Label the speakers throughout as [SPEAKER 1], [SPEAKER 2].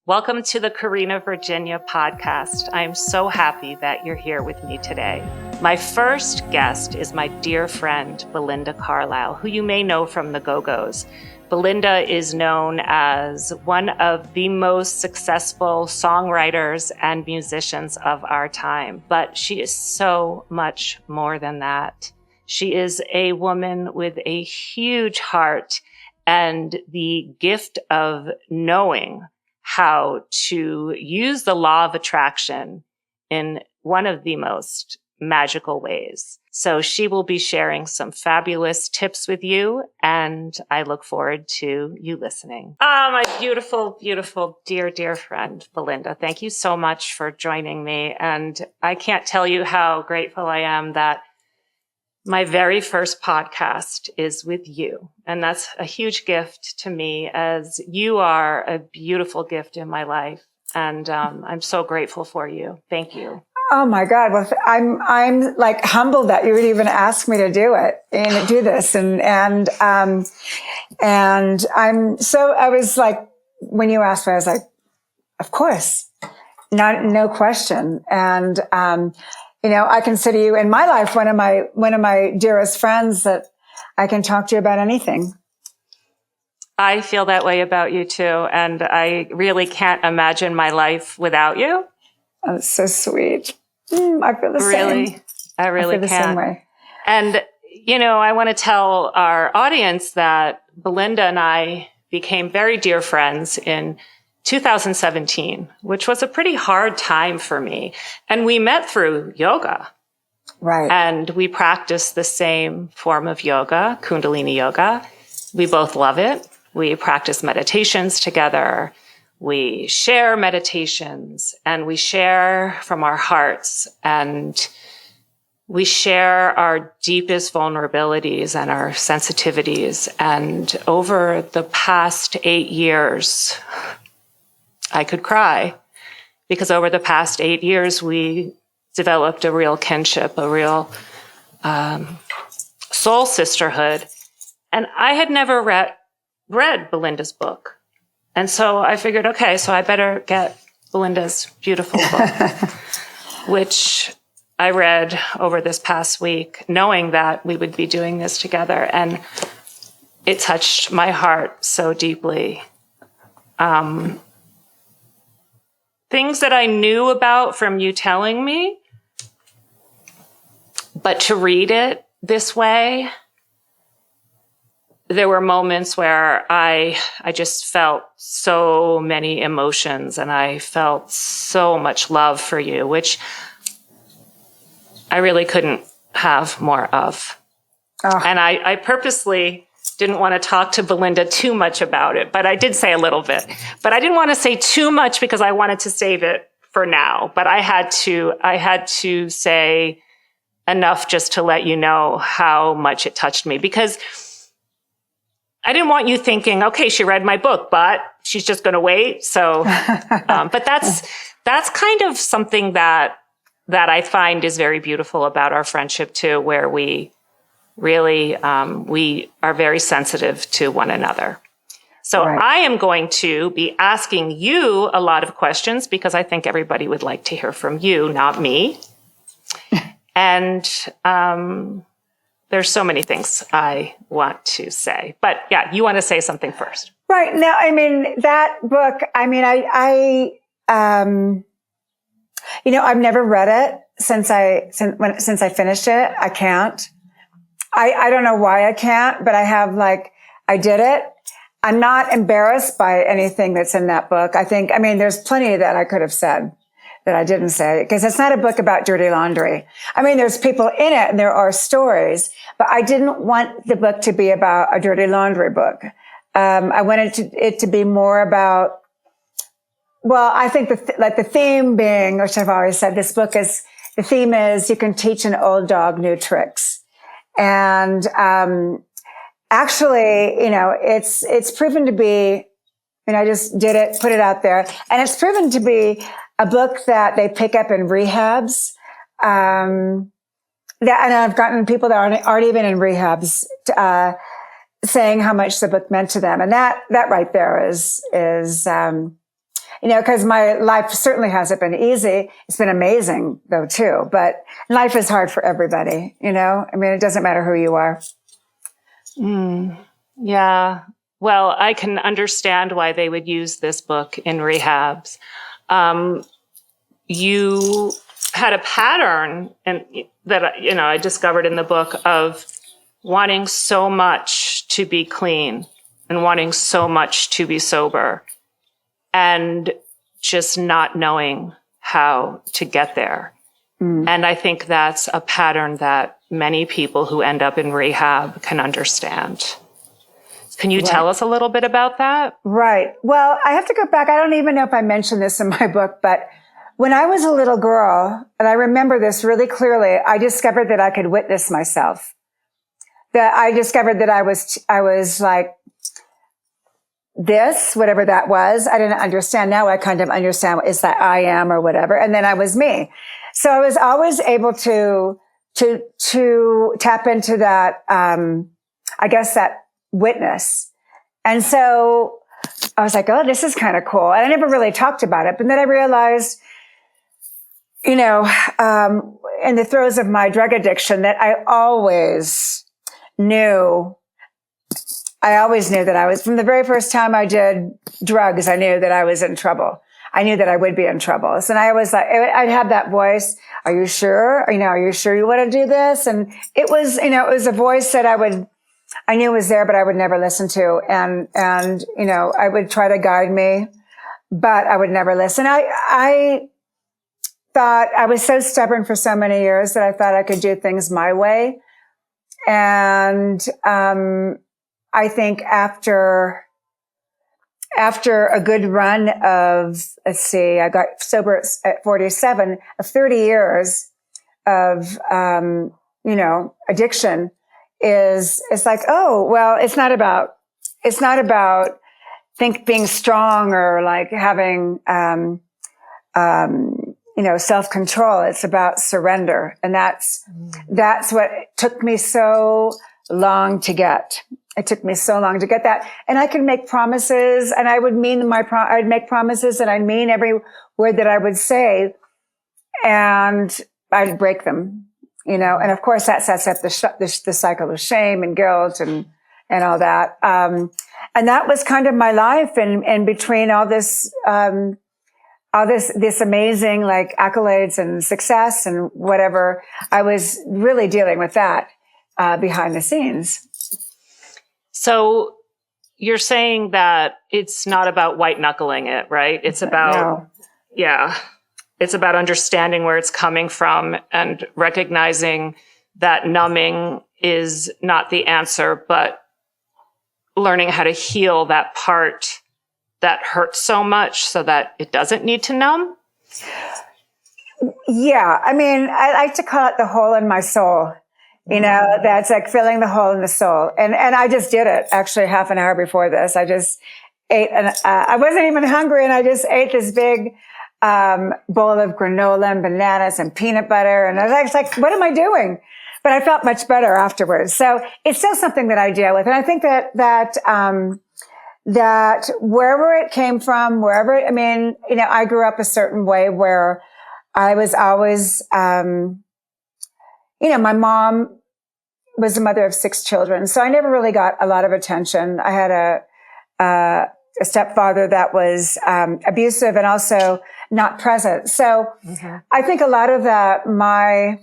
[SPEAKER 1] Welcome to the Karena, Virginia podcast. I'm so happy that you're here with me today. My first guest is my dear friend, Belinda Carlisle, who you may know from the Go-Go's. Belinda is known as one of the most successful songwriters and musicians of our time, but she is so much more than that. She is a woman with a huge heart and the gift of knowing how to use the law of attraction in one of the most magical ways. So she will be sharing some fabulous tips with you, and I look forward to you listening. My beautiful, beautiful, dear, dear friend, Belinda, thank you so much for joining me. And I can't tell you how grateful I am that my very first podcast is with you. And that's a huge gift to me, as you are a beautiful gift in my life. And I'm so grateful for you. Thank you.
[SPEAKER 2] Oh my God. Well, I'm like humbled that you would even ask me to do it and do this. And I'm so, I was like, when you asked me, I was like, of course, no question. And, you know, I consider you in my life one of my dearest friends that I can talk to you about anything.
[SPEAKER 1] I feel that way about you too, and I really can't imagine my life without you.
[SPEAKER 2] Oh, it's so sweet. I feel the same.
[SPEAKER 1] I really
[SPEAKER 2] feel the
[SPEAKER 1] can.
[SPEAKER 2] same way.
[SPEAKER 1] And you know, I want to tell our audience that Belinda and I became very dear friends in 2017, which was a pretty hard time for me. And we met through yoga.
[SPEAKER 2] Right.
[SPEAKER 1] And we practice the same form of yoga, Kundalini yoga. We both love it. We practice meditations together. We share meditations and we share from our hearts, and we share our deepest vulnerabilities and our sensitivities. And over the past 8 years, I could cry, because over the past 8 years, we developed a real kinship, a real soul sisterhood. And I had never read Belinda's book. And so I figured, okay, so I better get Belinda's beautiful book, which I read over this past week, knowing that we would be doing this together. And it touched my heart so deeply. Things that I knew about from you telling me, but to read it this way, there were moments where I just felt so many emotions, and I felt so much love for you, which I really couldn't have more of. Oh. And I purposely didn't want to talk to Belinda too much about it, but I did say a little bit. But I didn't want to say too much because I wanted to save it for now. But I had to say enough just to let you know how much it touched me, because I didn't want you thinking, okay, she read my book, but she's just going to wait. So, but that's kind of something that I find is very beautiful about our friendship too, where we really, we are very sensitive to one another. So right. I am going to be asking you a lot of questions because I think everybody would like to hear from you, not me. And there's so many things I want to say. But yeah, you want to say something first.
[SPEAKER 2] Right. Now, I mean, that book, I mean, you know, I've never read it since I finished it. I can't. I don't know why I can't, but I did it. I'm not embarrassed by anything that's in that book. I mean, there's plenty that I could have said that I didn't say, because it's not a book about dirty laundry. I mean, there's people in it and there are stories, but I didn't want the book to be about a dirty laundry book. I wanted it to be more about, well, I think the theme being, which I've always said, the theme is you can teach an old dog new tricks. And, actually, you know, it's proven to be, and I just did it, put it out there, and it's proven to be a book that they pick up in rehabs. And I've gotten people that aren't even in rehabs, saying how much the book meant to them. And that right there is because my life certainly hasn't been easy. It's been amazing though too, but life is hard for everybody, it doesn't matter who you are.
[SPEAKER 1] Yeah. Well, I can understand why they would use this book in rehabs. You had a pattern that I discovered in the book of wanting so much to be clean and wanting so much to be sober and just not knowing how to get there. And I think that's a pattern that many people who end up in rehab can understand. Can you tell us a little bit about that?
[SPEAKER 2] Right. Well, I have to go back. I don't even know if I mentioned this in my book, but when I was a little girl, and I remember this really clearly, I discovered that I could witness myself. That I discovered that I was like this, whatever that was. I didn't understand. Now I kind of understand what is that I am or whatever. And then I was me. So I was always able to tap into that, I guess that witness. And so I was like, oh, this is kind of cool. And I never really talked about it. But then I realized, in the throes of my drug addiction, that I always knew that I was, from the very first time I did drugs, I knew that I was in trouble. I knew that I would be in trouble. So I was like, I'd have that voice. Are you sure? Are you sure you want to do this? And it was a voice that I knew was there, but I would never listen to. And I would try to guide me, but I would never listen. I thought I was so stubborn for so many years that I thought I could do things my way. And, I think after a good run of, I got sober at 47, of 30 years of, addiction it's like, oh, well, it's not about being strong or like having, self-control. It's about surrender. And that's what took me so long to get. It took me so long to get that. And I could make promises and I would I'd make promises and I'd mean every word that I would say and I'd break them, and of course that sets up the cycle of shame and guilt and all that. And that was kind of my life in between all this amazing like accolades and success and whatever. I was really dealing with that, behind the scenes.
[SPEAKER 1] So you're saying that it's not about white knuckling it, right? It's about, it's about understanding where it's coming from and recognizing that numbing is not the answer, but learning how to heal that part that hurts so much so that it doesn't need to numb. Yeah. I mean, I like to call it the hole in my soul. That's like filling the hole in the soul. And I just did it actually half an hour before this. I just ate and I wasn't even hungry and I just ate this big, bowl of granola and bananas and peanut butter. And I was like, what am I doing? But I felt much better afterwards. So it's still something that I deal with. And I think that wherever it came from, I grew up a certain way where I was always, my mom was the mother of 6 children. So I never really got a lot of attention. I had a stepfather that was abusive and also not present. So I think a lot of my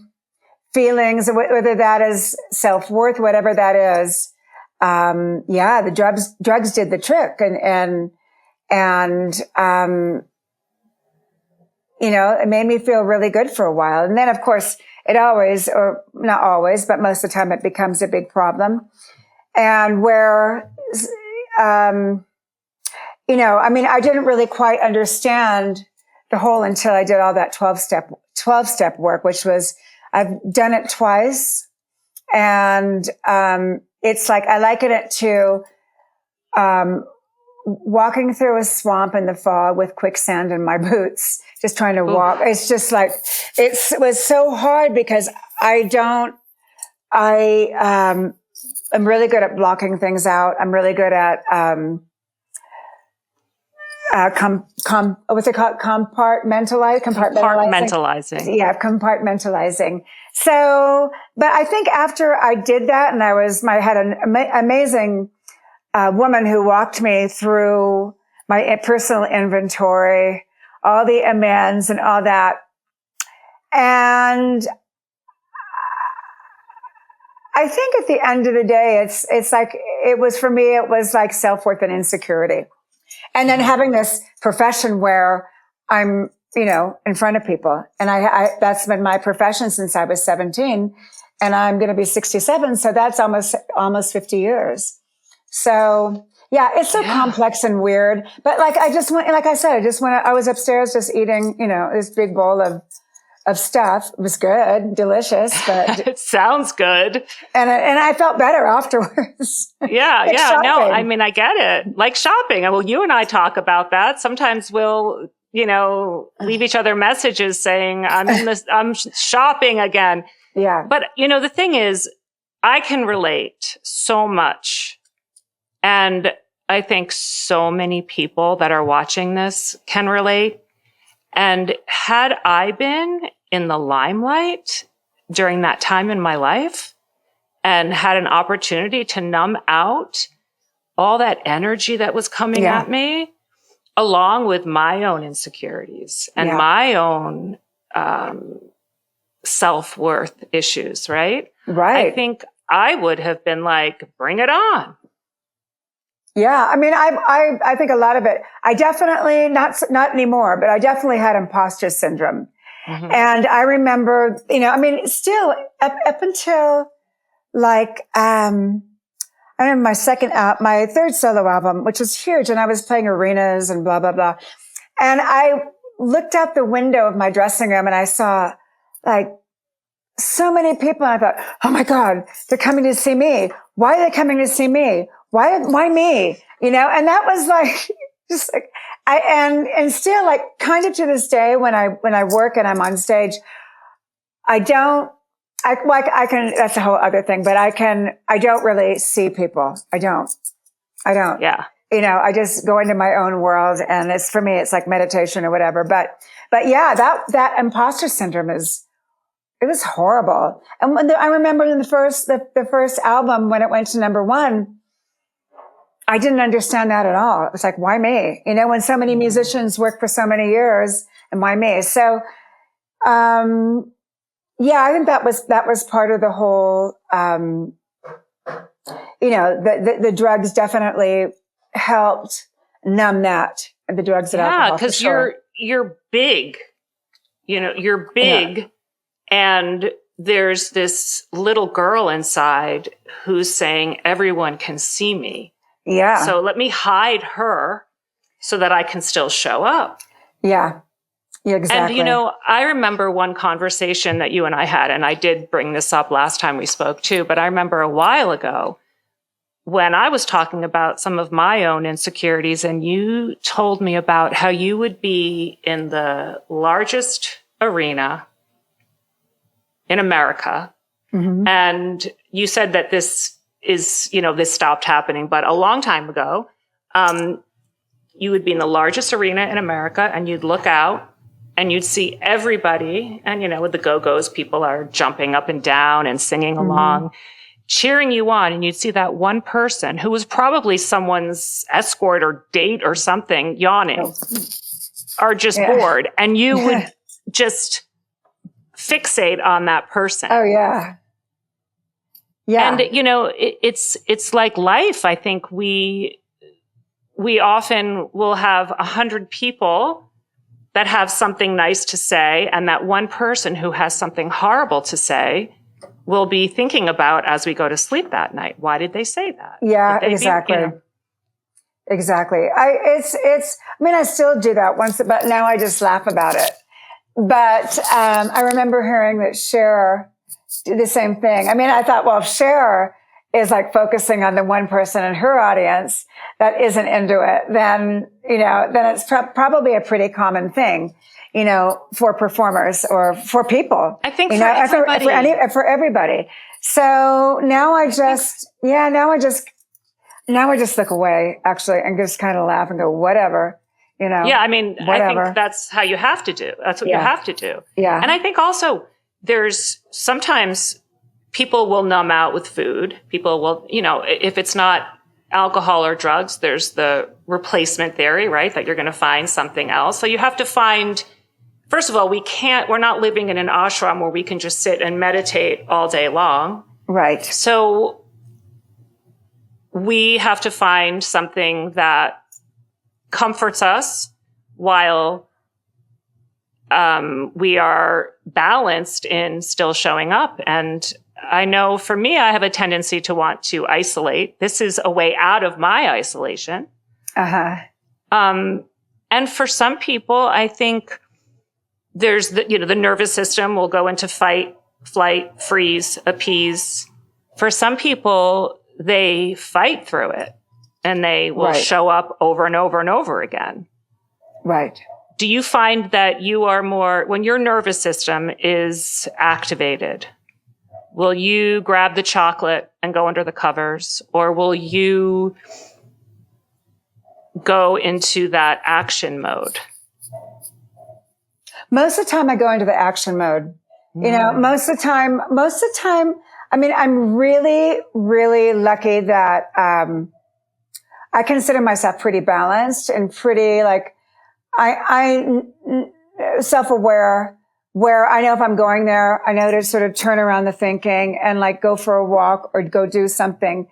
[SPEAKER 1] feelings, whether that is self-worth, whatever that is, the drugs did the trick. And it made me feel really good for a while. And then of course, it always, or not always, but most of the time it becomes a big problem. And where, I didn't really quite understand the whole until I did all that 12-step work, which was, I've done it twice. And, it's like, I liken it to, walking through a swamp in the fall with quicksand in my boots, just trying to walk. It's just like, it was so hard because I'm really good at blocking things out. I'm really good at,
[SPEAKER 2] what's it called? Compartmentalizing. Yeah, compartmentalizing. So, but I think after I did that, and I had an amazing woman who walked me through my personal inventory, all the amends and all that. And I think at the end of the day, it's like, it was for me, it was like self-worth and insecurity. And then having this profession where I'm, in front of people. And that's been my profession since I was 17, and I'm going to be 67. So that's almost 50 years. So yeah, it's so complex and weird. But like, I was upstairs just eating, this big bowl of stuff. It was good, delicious, but
[SPEAKER 1] it sounds good.
[SPEAKER 2] And I felt better afterwards.
[SPEAKER 1] Yeah.
[SPEAKER 2] Like
[SPEAKER 1] yeah.
[SPEAKER 2] shopping.
[SPEAKER 1] No, I mean, I get it. Like shopping. Well, you and I talk about that. Sometimes we'll, leave each other messages saying, I'm shopping again.
[SPEAKER 2] Yeah.
[SPEAKER 1] But, the thing is, I can relate so much. And I think so many people that are watching this can relate. And had I been in the limelight during that time in my life and had an opportunity to numb out all that energy that was coming at me, along with my own insecurities and my own self-worth issues, right?
[SPEAKER 2] Right.
[SPEAKER 1] I think I would have been like, bring it on.
[SPEAKER 2] Yeah. I mean, I think a lot of it, I definitely, not anymore, but I definitely had imposter syndrome. Mm-hmm. And I remember, still up until like, I remember my third solo album, which was huge, and I was playing arenas and blah, blah, blah. And I looked out the window of my dressing room and I saw like so many people. And I thought, oh my God, they're coming to see me. Why are they coming to see me? Why me? And that was like, just like, and still like kind of to this day when I work and I'm on stage, I can, that's a whole other thing, but I don't really see people. I don't.
[SPEAKER 1] Yeah.
[SPEAKER 2] I just go into my own world, and for me, it's like meditation or whatever. But yeah, that imposter syndrome it was horrible. And I remember in the first album, when it went to number 1, I didn't understand that at all. It was like, why me? When so many musicians work for so many years, and why me? So, yeah, I think that was part of the whole, the drugs definitely helped numb that. The drugs and alcohol. Yeah,
[SPEAKER 1] because you're big, you're big, and there's this little girl inside who's saying, everyone can see me.
[SPEAKER 2] Yeah.
[SPEAKER 1] So let me hide her so that I can still show up.
[SPEAKER 2] Yeah. Yeah, exactly.
[SPEAKER 1] And, I remember one conversation that you and I had, and I did bring this up last time we spoke too, but I remember a while ago when I was talking about some of my own insecurities, and you told me about how you would be in the largest arena in America. Mm-hmm. And you said that this stopped happening, but a long time ago, you would be in the largest arena in America, and you'd look out and you'd see everybody, and with the Go-Go's, people are jumping up and down and singing along, cheering you on, and you'd see that one person who was probably someone's escort or date or something, yawning or just bored, and you would just fixate on that person.
[SPEAKER 2] Oh yeah. Yeah.
[SPEAKER 1] And it's like life. I think we often will have 100 people that have something nice to say, and that one person who has something horrible to say will be thinking about as we go to sleep that night. Why did they say that?
[SPEAKER 2] Yeah, exactly. Exactly. I still do that once, but now I just laugh about it. But I remember hearing that Cher did the same thing. I thought, well, if Cher is like focusing on the one person in her audience that isn't into it, then it's probably a pretty common thing, for performers or for people.
[SPEAKER 1] I think for everybody.
[SPEAKER 2] For everybody. So now I just look away actually and just kind of laugh and go, whatever,
[SPEAKER 1] Yeah. I mean,
[SPEAKER 2] whatever.
[SPEAKER 1] I think that's how you have to do. That's what you have to do.
[SPEAKER 2] Yeah.
[SPEAKER 1] And I think also there's sometimes people will numb out with food. People will, if it's not alcohol or drugs, there's the replacement theory, right? That you're going to find something else. So you have to find, first of all, we're not living in an ashram where we can just sit and meditate all day long.
[SPEAKER 2] Right.
[SPEAKER 1] So we have to find something that comforts us while we are balanced in still showing up. And I know for me, I have a tendency to want to isolate. This is a way out of my isolation.
[SPEAKER 2] Uh-huh.
[SPEAKER 1] And for some people, I think there's the nervous system will go into fight, flight, freeze, appease. For some people, they fight through it and they will show up over and over and over again.
[SPEAKER 2] Right.
[SPEAKER 1] Do you find that you are more, when your nervous system is activated, will you grab the chocolate and go under the covers, or will you go into that action mode?
[SPEAKER 2] Most of the time I go into the action mode. Most of the time, I mean, I'm really, really lucky that, I consider myself pretty balanced and pretty I self-aware, where I know if I'm going there, I know to sort of turn around the thinking and go for a walk or go do something.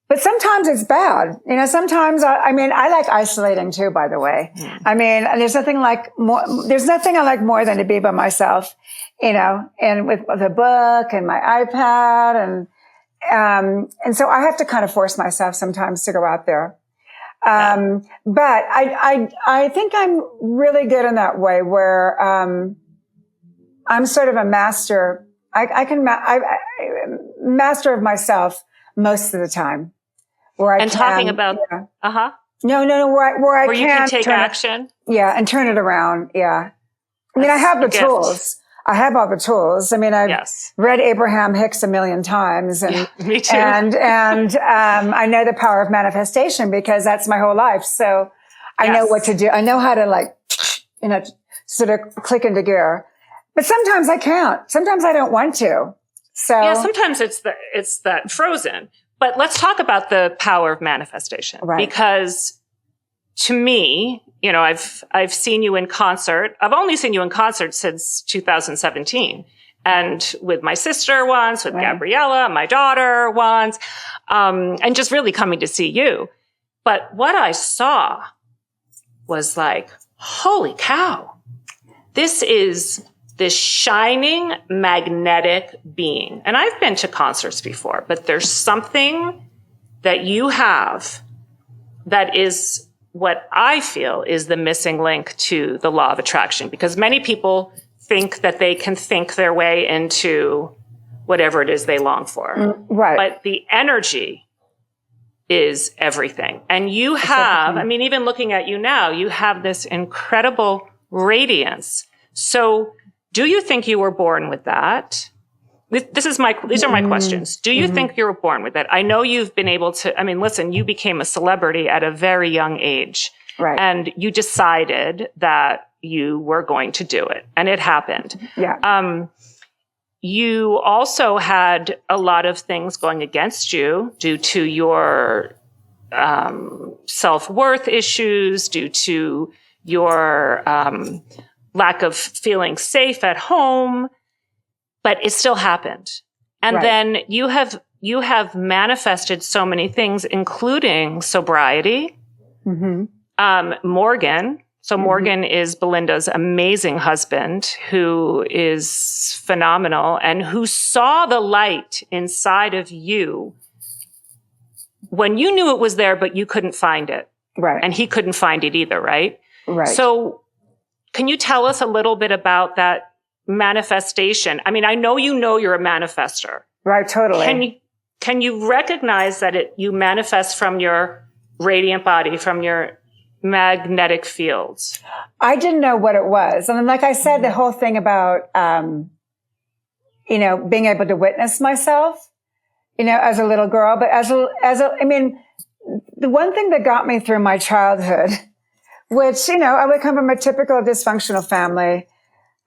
[SPEAKER 2] But sometimes it's bad. Sometimes I like isolating too, by the way. Mm. I mean, there's nothing I like more than to be by myself, and with a book and my iPad and so I have to kind of force myself sometimes to go out there. But I think I'm really good in that way where, I'm sort of a master. I can master of myself most of the time.
[SPEAKER 1] Talking about,
[SPEAKER 2] No, where
[SPEAKER 1] you can take action.
[SPEAKER 2] And turn it around. Yeah. I mean, I have the tools. I have all the tools. I mean, I've read Abraham Hicks a million times, and
[SPEAKER 1] me too.
[SPEAKER 2] And I know the power of manifestation because that's my whole life. So I know what to do. I know how to sort of click into gear. But sometimes I can't. Sometimes I don't want to. So
[SPEAKER 1] sometimes it's that frozen. But let's talk about the power of manifestation, because to me, I've seen you in concert. I've only seen you in concert since 2017, and with my sister once, with Gabriella, my daughter once, and just really coming to see you. But what I saw was like, holy cow, this is this shining magnetic being. And I've been to concerts before, but there's something that you have that is what I feel is the missing link to the law of attraction, because many people think that they can think their way into whatever it is they long for.
[SPEAKER 2] Right.
[SPEAKER 1] But the energy is everything. And you have, I mean, even looking at you now, you have this incredible radiance. So do you think you were born with that? These are my questions. Do you think you were born with it? I know you've been able to, listen, you became a celebrity at a very young age.
[SPEAKER 2] Right.
[SPEAKER 1] And you decided that you were going to do it. And it happened.
[SPEAKER 2] Yeah.
[SPEAKER 1] You also had a lot of things going against you due to your self-worth issues, due to your lack of feeling safe at home, but it still happened. And then you have manifested so many things, including sobriety. Morgan. So Morgan is Belinda's amazing husband, who is phenomenal and who saw the light inside of you when you knew it was there, but you couldn't find it.
[SPEAKER 2] Right.
[SPEAKER 1] And he couldn't find it either, right?
[SPEAKER 2] Right.
[SPEAKER 1] So can you tell us a little bit about that manifestation? I know you're a manifester.
[SPEAKER 2] Right, totally.
[SPEAKER 1] Can you recognize that you manifest from your radiant body, from your magnetic fields?
[SPEAKER 2] I didn't know what it was. And like I said, the whole thing about, being able to witness myself, as a little girl, but the one thing that got me through my childhood which, I would come from a typical dysfunctional family.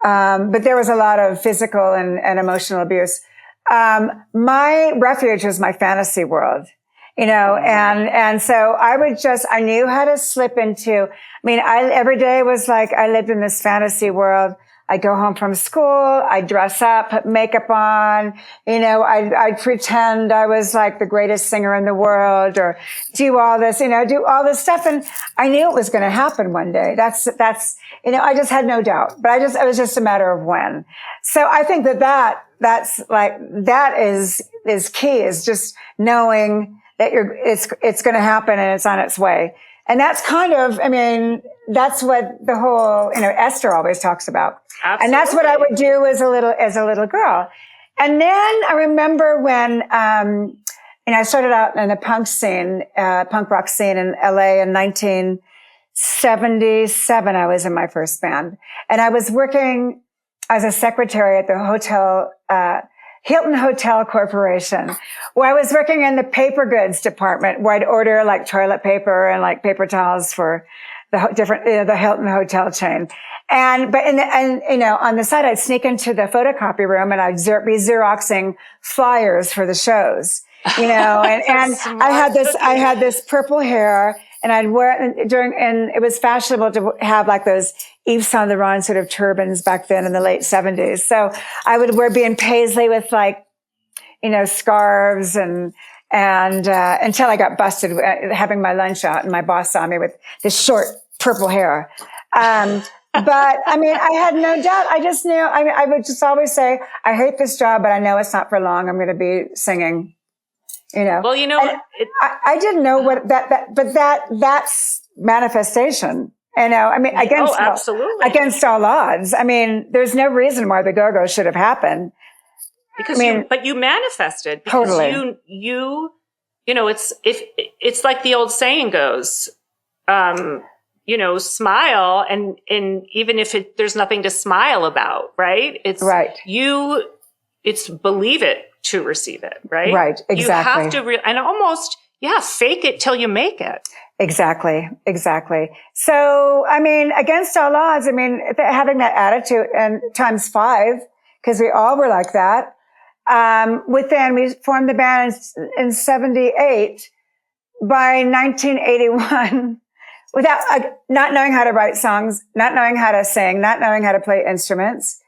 [SPEAKER 2] But there was a lot of physical and emotional abuse. My refuge was my fantasy world, and so I knew how to slip into, every day was like, I lived in this fantasy world. I'd go home from school, I'd dress up, put makeup on, I'd pretend I was like the greatest singer in the world, or do all this stuff. And I knew it was going to happen one day. That's, I just had no doubt, but it was just a matter of when. So I think that is key, is just knowing that it's going to happen and it's on its way. And that's kind of, that's what the whole, Esther always talks about.
[SPEAKER 1] Absolutely. And
[SPEAKER 2] that's what I would do as a little girl. And then I remember when, I started out in the punk rock scene in LA in 1977. I was in my first band, and I was working as a secretary at the hotel, Hilton Hotel Corporation, where I was working in the paper goods department, where I'd order like toilet paper and like paper towels for the Hilton hotel chain. On the side, I'd sneak into the photocopy room and I'd be Xeroxing flyers for the shows, and I had this purple hair, and I'd wear it and it was fashionable to have like those Yves Saint Laurent sort of turbans back then in the late 70s. So I would be in paisley with like, scarves and until I got busted having my lunch out, and my boss saw me with this short purple hair. But I had no doubt. I just knew, I would just always say, I hate this job, but I know it's not for long. I'm going to be singing, Well, I didn't know what but that's manifestation,
[SPEAKER 1] absolutely.
[SPEAKER 2] Against all odds. There's no reason why the Go-Go should have happened.
[SPEAKER 1] Because you manifested. Because
[SPEAKER 2] totally.
[SPEAKER 1] It's like the old saying goes, smile, and even if there's nothing to smile about, right? It's
[SPEAKER 2] right.
[SPEAKER 1] It's believe it to receive it, right?
[SPEAKER 2] Right. Exactly.
[SPEAKER 1] You have to and almost, fake it till you make it.
[SPEAKER 2] Exactly. So, against all odds, having that attitude and times 5, because we all were like that. We formed the band in 78. By 1981, without not knowing how to write songs, not knowing how to sing, not knowing how to play instruments,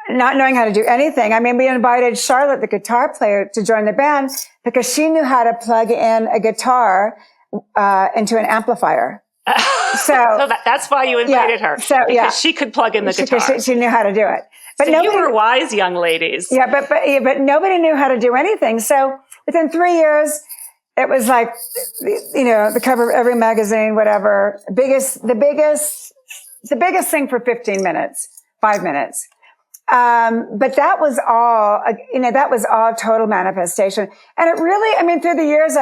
[SPEAKER 2] not knowing how to do anything. We invited Charlotte, the guitar player, to join the band because she knew how to plug in a guitar into an amplifier. So
[SPEAKER 1] that's why you invited her. Because she could plug in the guitar.
[SPEAKER 2] She knew how to do it. But
[SPEAKER 1] you were wise, young ladies.
[SPEAKER 2] Yeah, but nobody knew how to do anything. So within 3 years, it was like, the cover of every magazine, whatever. The biggest thing for 15 minutes, 5 minutes. But that was all, that was all total manifestation. And it really, through the years,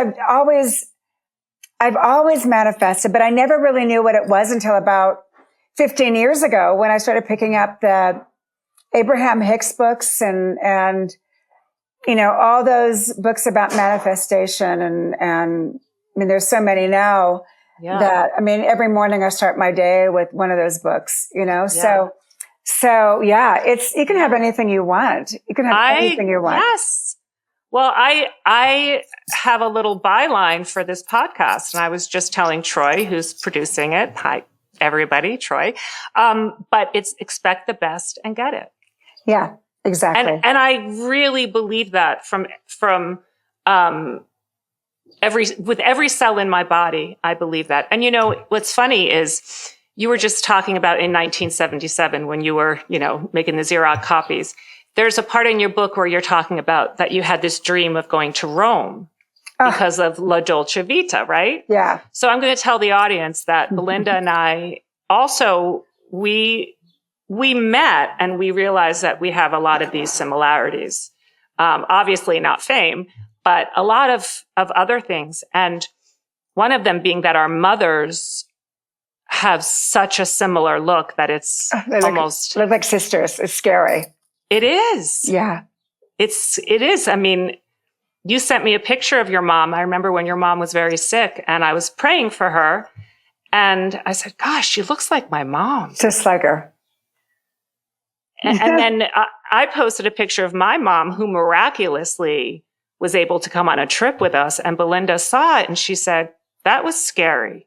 [SPEAKER 2] I've always manifested, but I never really knew what it was until about 15 years ago when I started picking up the Abraham Hicks books and all those books about manifestation and there's so many now that, every morning I start my day with one of those books, So you can have anything you want. You can have anything you want.
[SPEAKER 1] Yes. Well, I have a little byline for this podcast, and I was just telling Troy, who's producing it. Hi, everybody, Troy. But it's expect the best and get it.
[SPEAKER 2] Yeah, exactly.
[SPEAKER 1] And I really believe that from every cell in my body, I believe that. And what's funny is you were just talking about in 1977 when you were, making the Xerox copies. There's a part in your book where you're talking about that you had this dream of going to Rome because of La Dolce Vita, right?
[SPEAKER 2] Yeah.
[SPEAKER 1] So I'm going to tell the audience that Belinda and I also, we met and we realized that we have a lot of these similarities. Obviously not fame, but a lot of other things. And one of them being that our mothers have such a similar look that it's almost
[SPEAKER 2] look like sisters. It's scary.
[SPEAKER 1] It is.
[SPEAKER 2] Yeah.
[SPEAKER 1] It is. You sent me a picture of your mom. I remember when your mom was very sick and I was praying for her. And I said, gosh, she looks like my mom.
[SPEAKER 2] Just like her.
[SPEAKER 1] And then I posted a picture of my mom, who miraculously was able to come on a trip with us. And Belinda saw it and she said, that was scary.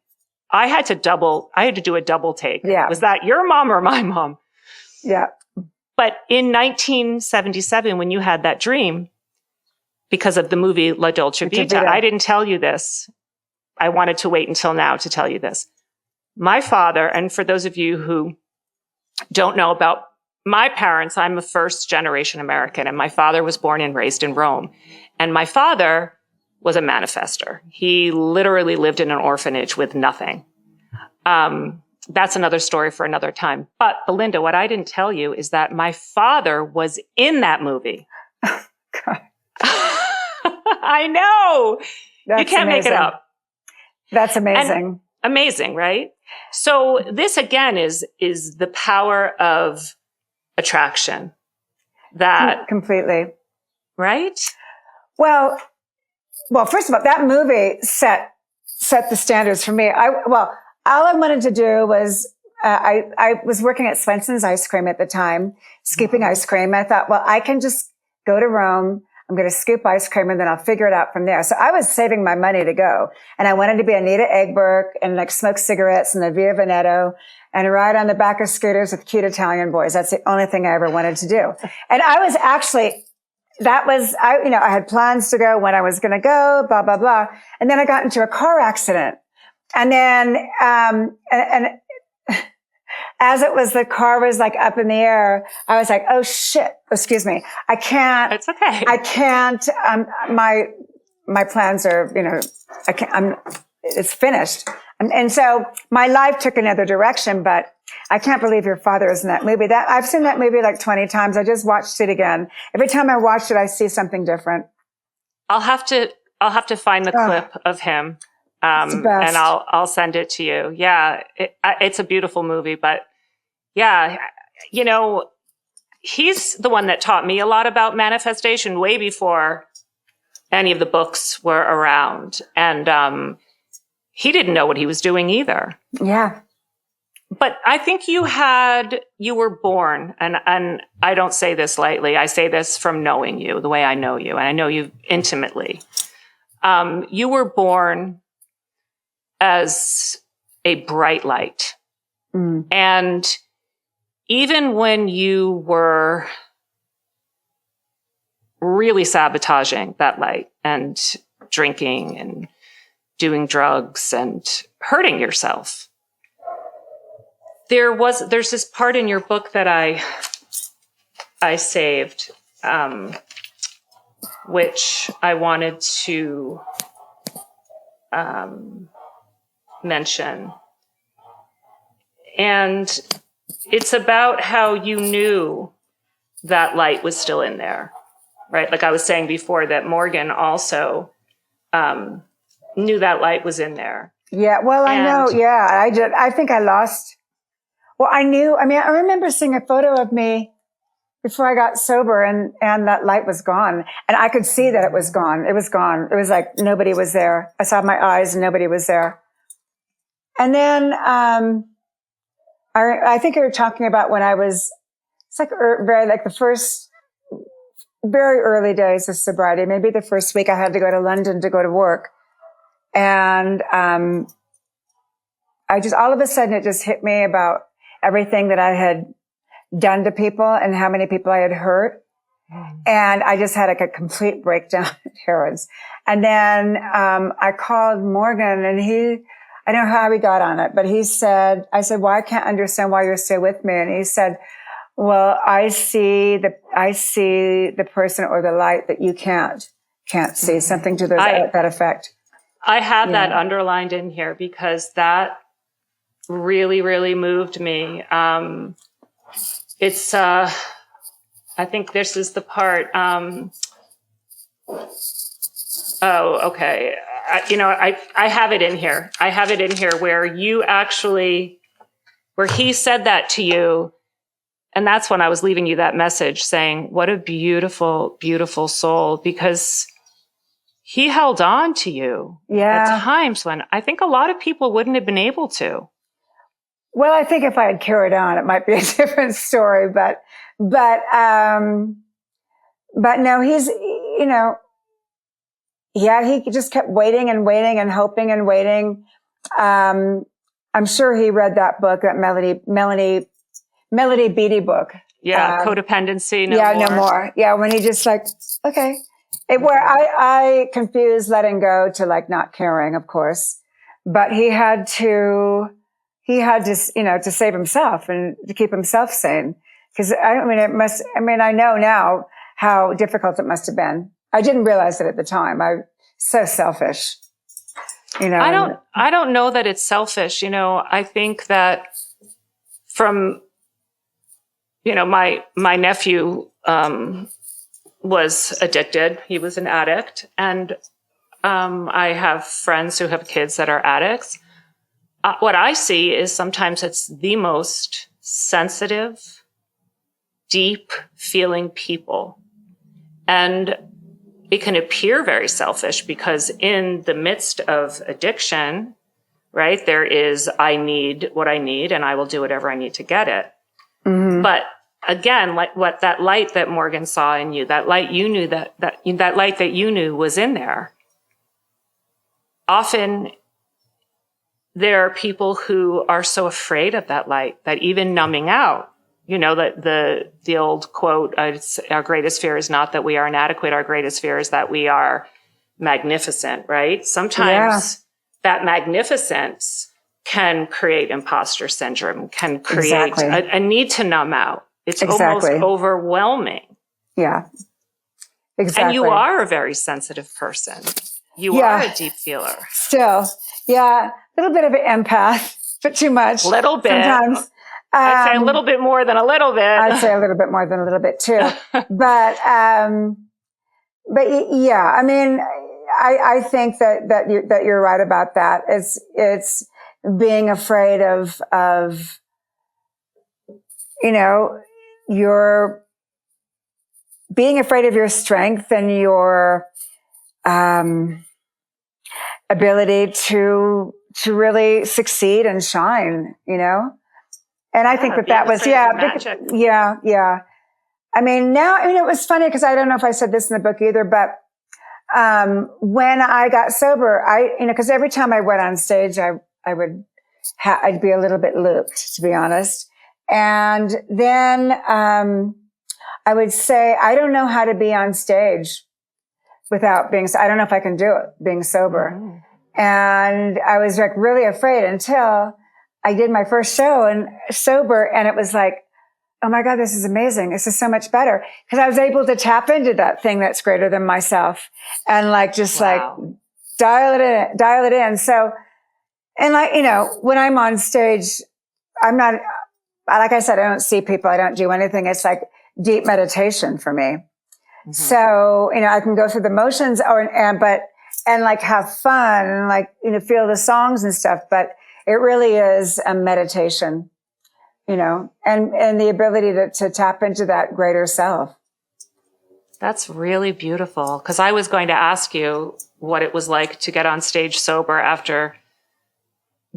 [SPEAKER 1] I had to do a double take.
[SPEAKER 2] Yeah.
[SPEAKER 1] Was that your mom or my mom?
[SPEAKER 2] Yeah.
[SPEAKER 1] But in 1977, when you had that dream, because of the movie La Dolce Vita, I didn't tell you this. I wanted to wait until now to tell you this. My father, and for those of you who don't know about my parents, I'm a first generation American, and my father was born and raised in Rome. And my father was a manifester. He literally lived in an orphanage with nothing. That's another story for another time. But Belinda, what I didn't tell you is that my father was in that movie.
[SPEAKER 2] God.
[SPEAKER 1] I know.
[SPEAKER 2] That's
[SPEAKER 1] you can't
[SPEAKER 2] amazing.
[SPEAKER 1] make it up.
[SPEAKER 2] That's amazing.
[SPEAKER 1] And amazing, right? So this again is the power of attraction. That
[SPEAKER 2] completely.
[SPEAKER 1] Right?
[SPEAKER 2] Well, first of all, that movie set the standards for me. All I wanted to do was, I was working at Swenson's Ice Cream at the time, scooping ice cream. I thought, well, I can just go to Rome. I'm going to scoop ice cream and then I'll figure it out from there. So I was saving my money to go. And I wanted to be Anita Ekberg and like smoke cigarettes in the Via Veneto and ride on the back of scooters with cute Italian boys. That's the only thing I ever wanted to do. And I was actually, I had plans to go when I was going to go, blah, blah, blah. And then I got into a car accident. And then, as it was, the car was like up in the air. I was like, oh shit. Excuse me. I can't.
[SPEAKER 1] It's okay.
[SPEAKER 2] I can't. My plans are, I can't, it's finished. And so my life took another direction, but I can't believe your father is in that movie. I've seen that movie like 20 times. I just watched it again. Every time I watched it, I see something different.
[SPEAKER 1] I'll have to find the clip of him. And I'll send it to you. Yeah. It's a beautiful movie, but yeah, he's the one that taught me a lot about manifestation way before any of the books were around. And, he didn't know what he was doing either.
[SPEAKER 2] Yeah.
[SPEAKER 1] But I think you were born, and I don't say this lightly. I say this from knowing you, the way I know you, and I know you intimately. You were born as a bright light. Mm. And even when you were really sabotaging that light and drinking and doing drugs and hurting yourself, there's this part in your book that I saved, which I wanted to mention. And it's about how you knew that light was still in there, right? Like I was saying before, that Morgan also knew that light was in there.
[SPEAKER 2] Yeah, well, I know. Yeah, I think I lost. Well, I remember seeing a photo of me before I got sober and that light was gone. And I could see that it was gone. It was gone. It was like nobody was there. I saw my eyes and nobody was there. And then, I think you were talking about when it's like the first, very early days of sobriety, maybe the first week I had to go to London to go to work. And, all of a sudden it just hit me about everything that I had done to people and how many people I had hurt. And I just had like a complete breakdown at Harrods. And then, I called Morgan and I don't know how we got on it, but I said, well, I can't understand why you're still with me. And he said, well, I see the person or the light that you can't see, something to that effect. I have
[SPEAKER 1] that underlined in here because that really, really moved me. It's, I think this is the part, oh, okay. I have it in here. I have it in here where he said that to you. And that's when I was leaving you that message saying, what a beautiful, beautiful soul, because he held on to you at times when I think a lot of people wouldn't have been able to.
[SPEAKER 2] Well, I think if I had carried on, it might be a different story, but no, he's, he just kept waiting and waiting and hoping and waiting. I'm sure he read that book, that Melody Beattie book.
[SPEAKER 1] Yeah. Codependency.
[SPEAKER 2] No more. Yeah. When he just like, okay. Where I confused letting go to like not caring, of course, but he had to, to save himself and to keep himself sane. Cause I know now how difficult it must have been. I didn't realize it at the time. So selfish,
[SPEAKER 1] I don't know that it's selfish. I think that from, my nephew, was addicted. He was an addict. And, I have friends who have kids that are addicts. What I see is sometimes it's the most sensitive, deep feeling people. And it can appear very selfish because in the midst of addiction, right, there is, I need what I need and I will do whatever I need to get it. Mm-hmm. But again, like what that light that Morgan saw in you, that light you knew that light that you knew was in there. Often there are people who are so afraid of that light that even numbing out, that the old quote, our greatest fear is not that we are inadequate. Our greatest fear is that we are magnificent, right? Sometimes that magnificence can create imposter syndrome, can create a need to numb out. It's almost overwhelming.
[SPEAKER 2] Yeah, exactly.
[SPEAKER 1] And you are a very sensitive person. You are a deep feeler.
[SPEAKER 2] Still, a little bit of an empath, but too much.
[SPEAKER 1] Little bit.
[SPEAKER 2] Sometimes.
[SPEAKER 1] I'd say a little bit more than a little bit.
[SPEAKER 2] I'd say a little bit more than a little bit too. but yeah, I mean, I think that you're right about that. It's being afraid of you're being afraid of your strength and your ability to really succeed and shine, And I think that was, I mean, now, it was funny because I don't know if I said this in the book either, but when I got sober, because every time I went on stage, I'd be a little bit looped, to be honest. And then I would say, I don't know how to be on stage without I don't know if I can do it being sober. Mm. And I was like really afraid until I did my first show and sober. And it was like, oh my God, this is amazing. This is so much better. Because I was able to tap into that thing that's greater than myself and like, just like dial it in. So, and like, when I'm on stage, I'm not, like I said, I don't see people. I don't do anything. It's like deep meditation for me. Mm-hmm. So, I can go through the motions and like have fun and like, feel the songs and stuff. But it really is a meditation, and the ability to tap into that greater self.
[SPEAKER 1] That's really beautiful. Because I was going to ask you what it was like to get on stage sober after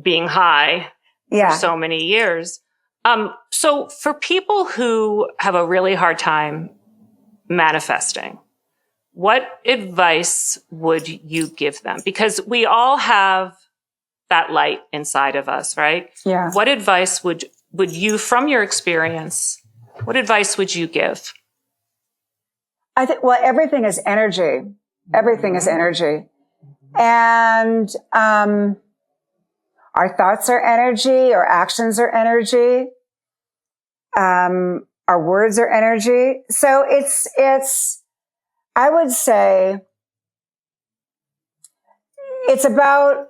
[SPEAKER 1] being high for so many years. So for people who have a really hard time manifesting, what advice would you give them? Because we all have that light inside of us, right?
[SPEAKER 2] Yeah.
[SPEAKER 1] What advice would you, from your experience, what advice would you give?
[SPEAKER 2] I think, everything is energy. Everything is energy. And, our thoughts are energy, our actions are energy, our words are energy. So I would say it's about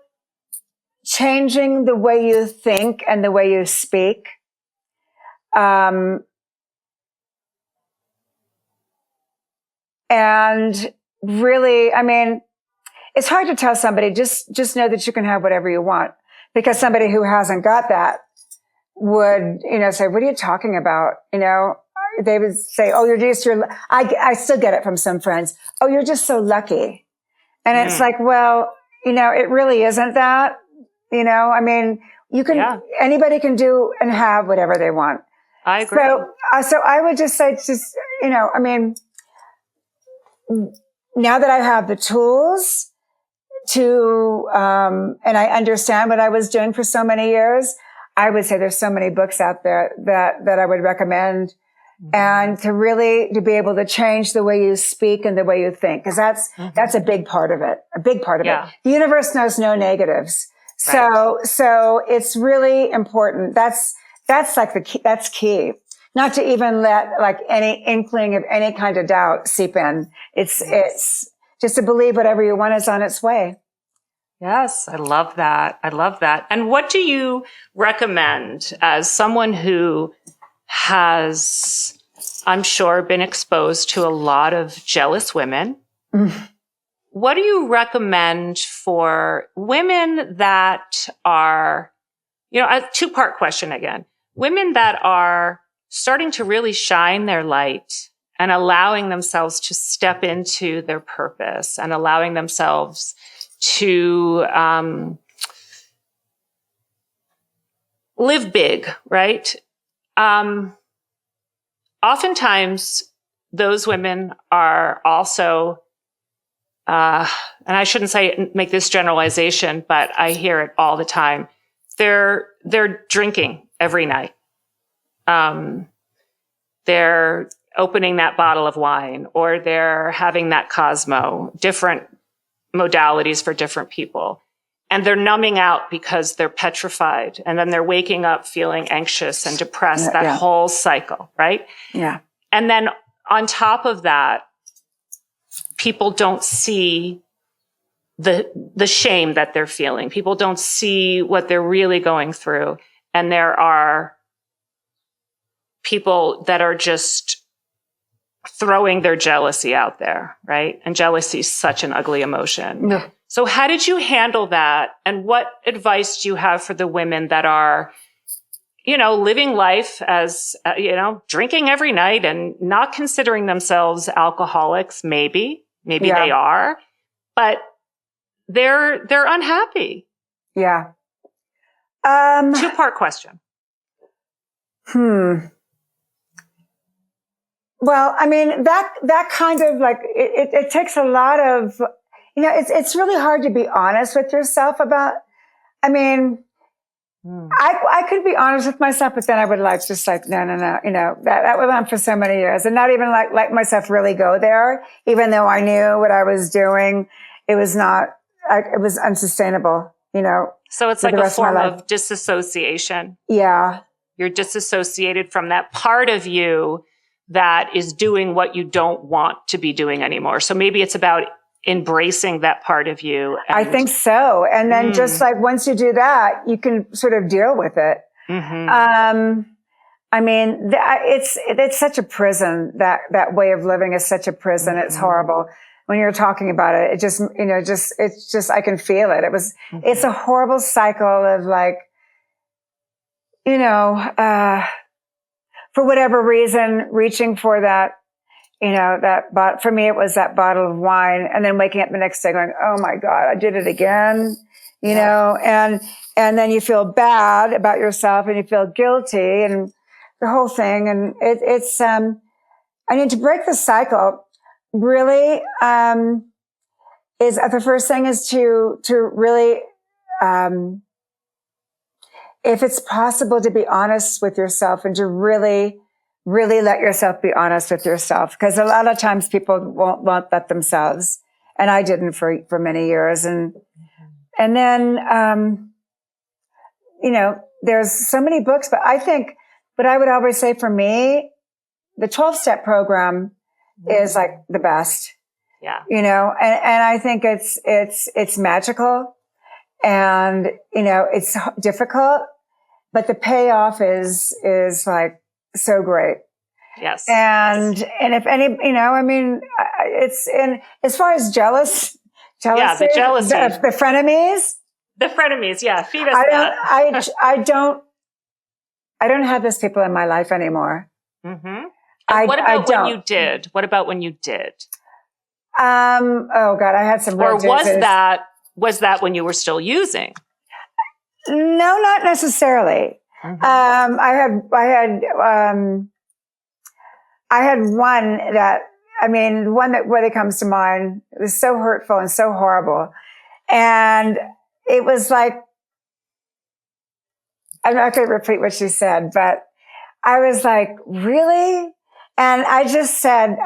[SPEAKER 2] changing the way you think and the way you speak. And really, I mean, it's hard to tell somebody, just know that you can have whatever you want. Because somebody who hasn't got that would, say, what are you talking about? They would say, oh, I still get it from some friends. Oh, you're just so lucky. And it's like, well, it really isn't that, I mean, anybody can do and have whatever they want.
[SPEAKER 1] I agree.
[SPEAKER 2] So I would just say, I mean, now that I have the tools to, and I understand what I was doing for so many years, I would say there's so many books out there that I would recommend. And to be able to change the way you speak and the way you think, because that's a big part of it. A big part of it. The universe knows no negatives. So it's really important. That's like the key, that's key. Not to even let like any inkling of any kind of doubt seep in. It's just to believe whatever you want is on its way.
[SPEAKER 1] Yes, I love that. I love that. And what do you recommend as someone who has, I'm sure, been exposed to a lot of jealous women? What do you recommend for women that are, a two-part question again, women that are starting to really shine their light and allowing themselves to step into their purpose and allowing themselves to live big, right? Oftentimes, those women are also, and I shouldn't make this generalization, but I hear it all the time. They're drinking every night. They're opening that bottle of wine, or they're having that Cosmo, different modalities for different people. And they're numbing out because they're petrified. And then they're waking up feeling anxious and depressed, that whole cycle, right?
[SPEAKER 2] Yeah.
[SPEAKER 1] And then on top of that, people don't see the shame that they're feeling. People don't see what they're really going through. And there are people that are just throwing their jealousy out there, right? And jealousy is such an ugly emotion.
[SPEAKER 2] Yeah.
[SPEAKER 1] So how did you handle that? And what advice do you have for the women that are, living life as, drinking every night and not considering themselves alcoholics? Maybe they are, but they're unhappy.
[SPEAKER 2] Yeah.
[SPEAKER 1] Two-part question.
[SPEAKER 2] Well, I mean, that kind of like, it takes a lot of, it's really hard to be honest with yourself about, I mean, I could be honest with myself, but then I would no, that went on for so many years and not even let myself really go there, even though I knew what I was doing. It was it was unsustainable,
[SPEAKER 1] So it's like a form of disassociation.
[SPEAKER 2] Yeah.
[SPEAKER 1] You're disassociated from that part of you that is doing what you don't want to be doing anymore. So maybe it's about embracing that part of you.
[SPEAKER 2] I think so. And then just like once you do that, you can sort of deal with it. I mean, it's such a prison. That way of living is such a prison. It's horrible. When you're talking about it, it just, it's just, I can feel it. It's a horrible cycle of like, for whatever reason, reaching for that, for me, it was that bottle of wine and then waking up the next day going, oh my God, I did it again, and then you feel bad about yourself and you feel guilty and the whole thing. And it's, I mean, to break the cycle really, is the first thing is to really, if it's possible to be honest with yourself and to really, really let yourself be honest with yourself. Because a lot of times people won't let themselves. And I didn't for many years. And then, there's so many books, but I think, but I would always say for me, the 12-step program is like the best.
[SPEAKER 1] Yeah.
[SPEAKER 2] And I think it's magical. And, it's difficult, but the payoff is like so great.
[SPEAKER 1] Yes.
[SPEAKER 2] And if any, I mean, it's in, as far as jealousy.
[SPEAKER 1] Yeah, the jealousy.
[SPEAKER 2] The frenemies.
[SPEAKER 1] The frenemies. Yeah. Feed us that.
[SPEAKER 2] I don't have those people in my life anymore.
[SPEAKER 1] What about when you did? What about when you did?
[SPEAKER 2] Oh God, I had some.
[SPEAKER 1] Or was that when you were still using?
[SPEAKER 2] No, not necessarily.
[SPEAKER 1] Mm-hmm.
[SPEAKER 2] I had one that, one that really comes to mind. It was so hurtful and so horrible. And it was like, I'm not going to repeat what she said, but I was like, really? And I just said,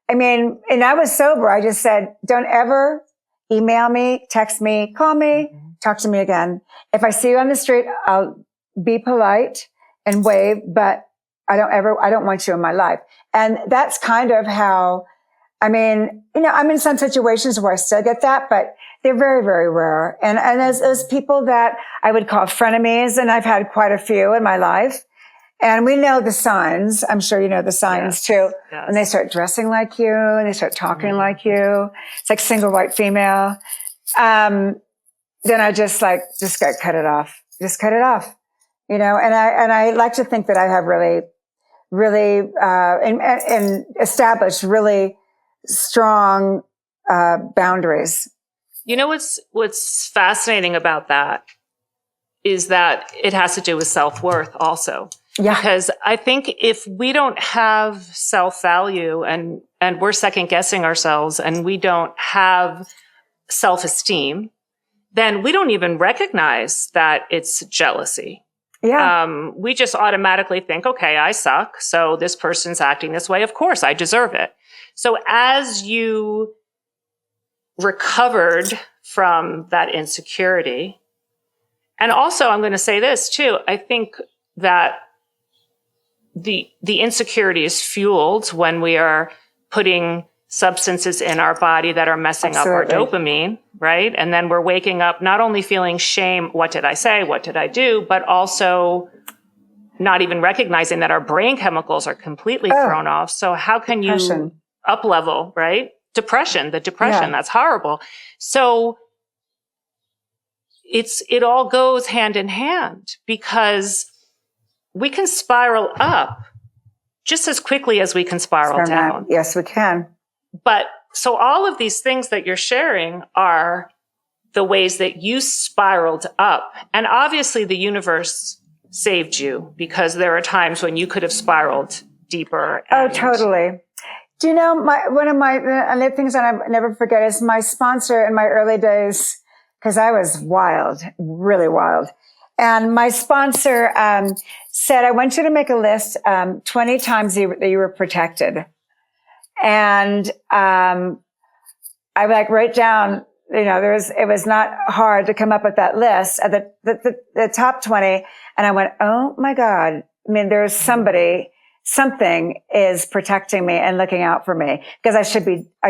[SPEAKER 2] and I was sober. I just said, don't ever email me, text me, call me, talk to me again. If I see you on the street, I'll be polite and wave, but I don't want you in my life. And that's kind of how, I'm in some situations where I still get that, but they're very, very rare. And as people that I would call frenemies, and I've had quite a few in my life. And we know the signs. I'm sure you know the signs too.
[SPEAKER 1] Yes.
[SPEAKER 2] When they start dressing like you and they start talking like you, it's like single white female. Then I just got cut it off. Just cut it off. And I like to think that I have really, and established really strong, boundaries.
[SPEAKER 1] You know, what's fascinating about that is that it has to do with self-worth also.
[SPEAKER 2] Yeah.
[SPEAKER 1] Because I think if we don't have self-value and we're second guessing ourselves and we don't have self-esteem, then we don't even recognize that it's jealousy.
[SPEAKER 2] Yeah.
[SPEAKER 1] We just automatically think, okay, I suck. So this person's acting this way. Of course, I deserve it. So as you recovered from that insecurity, and also I'm going to say this too, I think that the insecurity is fueled when we are putting substances in our body that are messing up our dopamine, right? And then we're waking up not only feeling shame, what did I say? What did I do? But also not even recognizing that our brain chemicals are completely thrown off. So how can you up level, right? The depression, that's horrible. So it all goes hand in hand because we can spiral up just as quickly as we can spiral down.
[SPEAKER 2] Yes, we can.
[SPEAKER 1] But so all of these things that you're sharing are the ways that you spiraled up. And obviously the universe saved you because there are times when you could have spiraled deeper.
[SPEAKER 2] Oh, totally. Do you know, one of the things that I never forget is my sponsor in my early days, because I was wild, really wild. And my sponsor said, I want you to make a list 20 times that you were protected. And I would write down, it was not hard to come up with that list at the top 20. And I went, oh my God. There's something is protecting me and looking out for me because I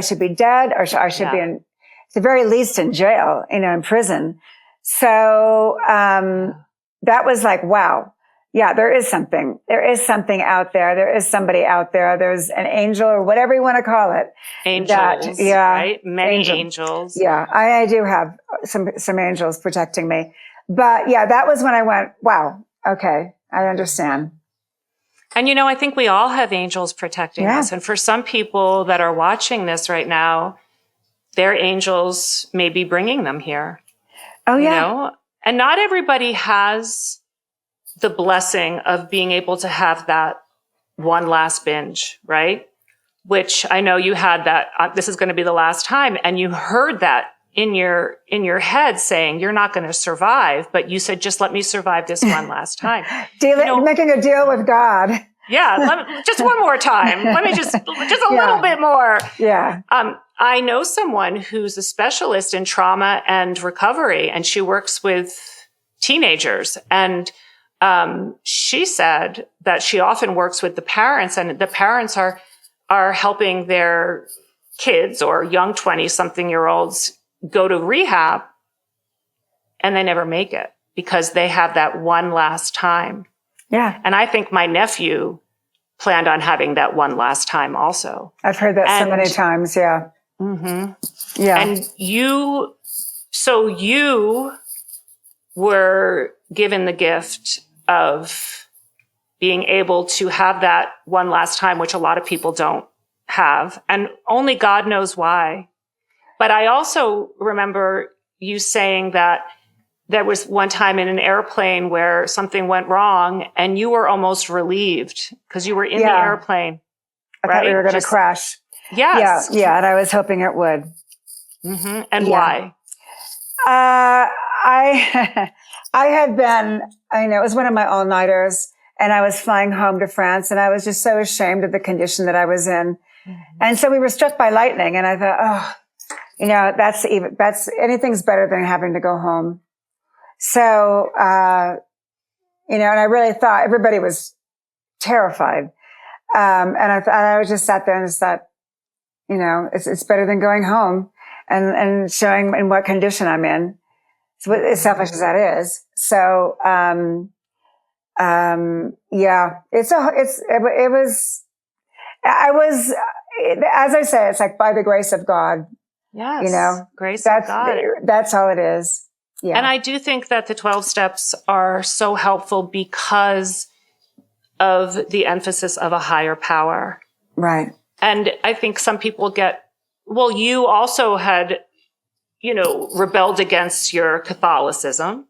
[SPEAKER 2] should be dead or I should be at the very least in jail, in prison. So, that was like, wow. Yeah, there is something out there. There is somebody out there. There's an angel or whatever you want to call it.
[SPEAKER 1] Angels, right? Many angels.
[SPEAKER 2] Yeah, I do have some angels protecting me. But yeah, that was when I went, wow, okay, I understand.
[SPEAKER 1] And I think we all have angels protecting us. And for some people that are watching this right now, their angels may be bringing them here.
[SPEAKER 2] Oh, yeah.
[SPEAKER 1] And not everybody has the blessing of being able to have that one last binge, right? Which I know you had that, this is going to be the last time. And you heard that in your head saying, you're not going to survive. But you said, just let me survive this one last time.
[SPEAKER 2] Making a deal with God.
[SPEAKER 1] Yeah. Just one more time. Let me just a little bit more.
[SPEAKER 2] Yeah.
[SPEAKER 1] I know someone who's a specialist in trauma and recovery, and she works with teenagers. And she said that she often works with the parents, and the parents are helping their kids or young 20-something-year-olds go to rehab, and they never make it because they have that one last time.
[SPEAKER 2] Yeah.
[SPEAKER 1] And I think my nephew planned on having that one last time also.
[SPEAKER 2] I've heard that so many times. Yeah.
[SPEAKER 1] Mm-hmm.
[SPEAKER 2] Yeah.
[SPEAKER 1] And you were given the gift of being able to have that one last time, which a lot of people don't have, and only God knows why. But I also remember you saying that there was one time in an airplane where something went wrong and you were almost relieved because you were in the airplane.
[SPEAKER 2] I thought we were going to crash.
[SPEAKER 1] Yes.
[SPEAKER 2] Yeah. And I was hoping it would.
[SPEAKER 1] Mm-hmm. And why?
[SPEAKER 2] I had been, it was one of my all-nighters, and I was flying home to France, and I was just so ashamed of the condition that I was in. Mm-hmm. And so we were struck by lightning, and I thought, that's anything's better than having to go home. So, and I really thought everybody was terrified. And I was just sat there and just thought, it's better than going home and showing in what condition I'm in. So as selfish as that is. So, as I say, it's like by the grace of God.
[SPEAKER 1] Yes. Grace of God.
[SPEAKER 2] That's all it is. Yeah.
[SPEAKER 1] And I do think that the 12 steps are so helpful because of the emphasis of a higher power.
[SPEAKER 2] Right.
[SPEAKER 1] And I think some people you also had, rebelled against your Catholicism.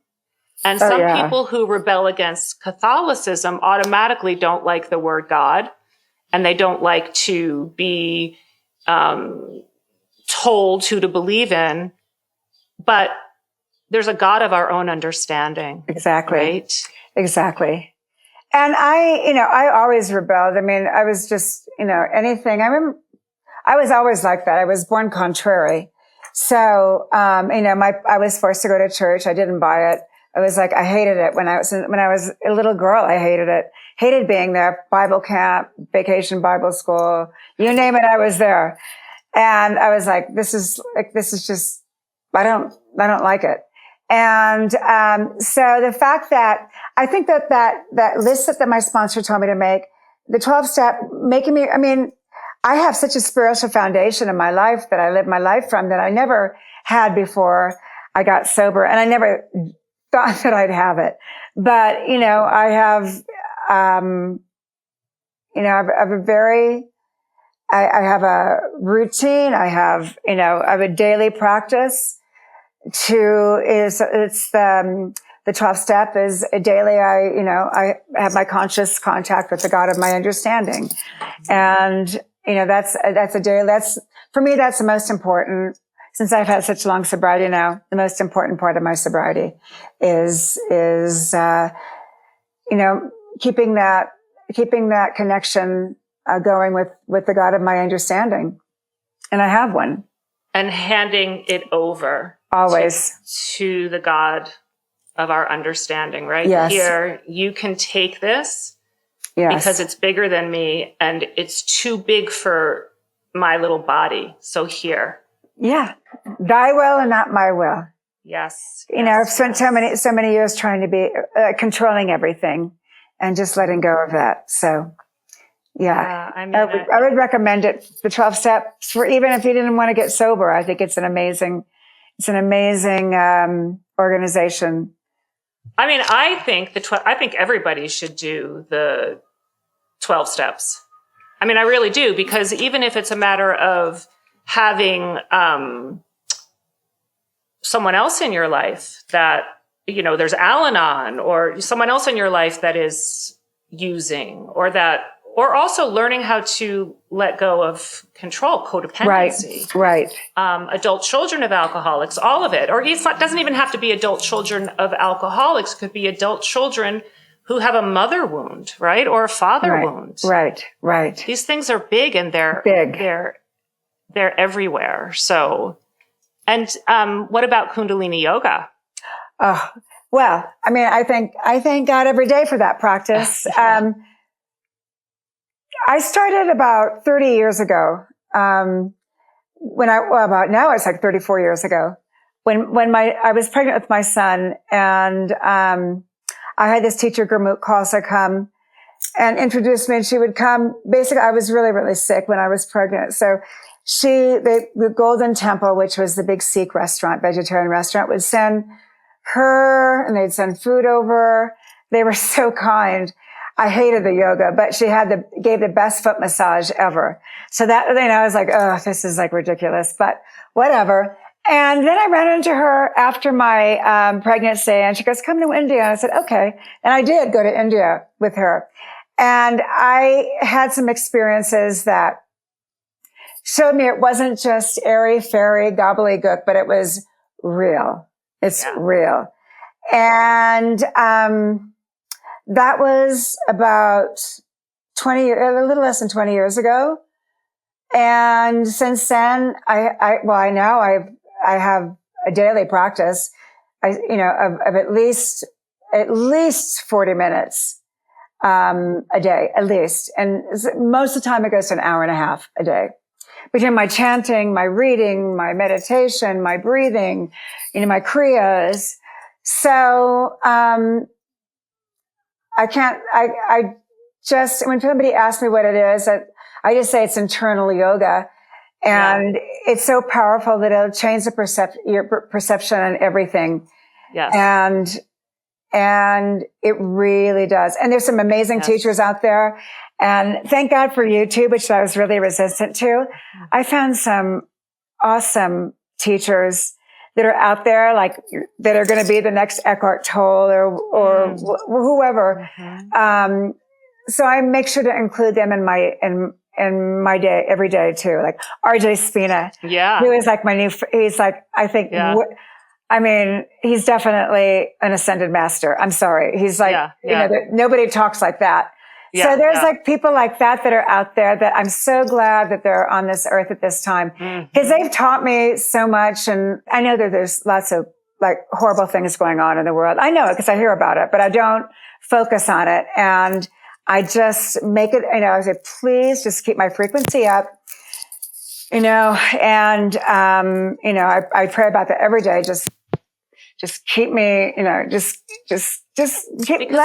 [SPEAKER 1] And some people who rebel against Catholicism automatically don't like the word God, and they don't like to be told who to believe in. But there's a God of our own understanding.
[SPEAKER 2] Exactly.
[SPEAKER 1] Right?
[SPEAKER 2] Exactly. And I always rebelled. I mean, I was just, anything. I remember I was always like that. I was born contrary. So, I was forced to go to church. I didn't buy it. I was like, I hated it when I was a little girl. I hated it. Hated being there. Bible camp, vacation Bible school, you name it, I was there. And I was like, this is just, I don't like it. And, so the fact that I think that list that my sponsor told me to make, the 12 step, making me, I have such a spiritual foundation in my life that I live my life from that I never had before I got sober. And I never thought that I'd have it. But, I have, I have a routine. I have a daily practice the 12th step is a daily, I have my conscious contact with the God of my understanding. And, that's a daily, for me, that's the most important. Since I've had such long sobriety now, the most important part of my sobriety is keeping that connection going with the God of my understanding. And I have one.
[SPEAKER 1] And handing it over.
[SPEAKER 2] Always.
[SPEAKER 1] To the God of our understanding, right?
[SPEAKER 2] Yes.
[SPEAKER 1] Here, you can take this
[SPEAKER 2] because
[SPEAKER 1] it's bigger than me and it's too big for my little body. So here.
[SPEAKER 2] Yeah. Thy will and not my will.
[SPEAKER 1] Yes.
[SPEAKER 2] I've spent so many years trying to be controlling everything and just letting go of that. So, I would recommend it. The 12 steps for even if you didn't want to get sober. I think it's an amazing organization.
[SPEAKER 1] I think everybody should do the 12 steps. I really do, because even if it's a matter of having someone else in your life that, there's Al-Anon, or someone else in your life that is using, or also learning how to let go of control, codependency.
[SPEAKER 2] Right.
[SPEAKER 1] Adult children of alcoholics, all of it. Or it doesn't even have to be adult children of alcoholics. It could be adult children who have a mother wound, right? Or a father wound.
[SPEAKER 2] Right.
[SPEAKER 1] These things are big, and they're
[SPEAKER 2] big.
[SPEAKER 1] They're everywhere. So, and what about Kundalini yoga?
[SPEAKER 2] Oh, well, I thank God every day for that practice. I started about 30 years ago. Now it's like 34 years ago when I was pregnant with my son, and, I had this teacher, Gurmukh Khalsa, come and introduce me, and she would come. Basically, I was really, really sick when I was pregnant. So the Golden Temple, which was the big Sikh vegetarian restaurant, would send her, and they'd send food over. They were so kind. I hated the yoga, but she gave the best foot massage ever. So that, I was like, oh, this is like ridiculous, but whatever. And then I ran into her after my pregnancy, and she goes, come to India. And I said, okay. And I did go to India with her. And I had some experiences that showed me it wasn't just airy fairy gobbledygook, but it was real. It's real. And that was about 20 years, a little less than 20 years ago. And since then, I have a daily practice, of at least 40 minutes, a day, at least. And most of the time it goes to an hour and a half a day. Between my chanting, my reading, my meditation, my breathing, my kriyas. So, I just, when somebody asks me what it is, I just say it's internal yoga. And it's so powerful that it'll change your perception on everything.
[SPEAKER 1] Yes.
[SPEAKER 2] And it really does. And there's some amazing teachers out there. And thank God for YouTube, which I was really resistant to. I found some awesome teachers that are out there, like, that are going to be the next Eckhart Tolle or whoever. So I make sure to include them in my day, every day too. Like RJ Spina.
[SPEAKER 1] Yeah.
[SPEAKER 2] Who is like he's like, I think, he's definitely an ascended master. I'm sorry. He's like, nobody talks like that. So there's like people like that are out there that I'm so glad that they're on this earth at this time, because they've taught me so much. And I know that there's lots of like horrible things going on in the world. I know it because I hear about it, but I don't focus on it. And I just make it, I say, please just keep my frequency up, and, I pray about that every day. Just keep me, let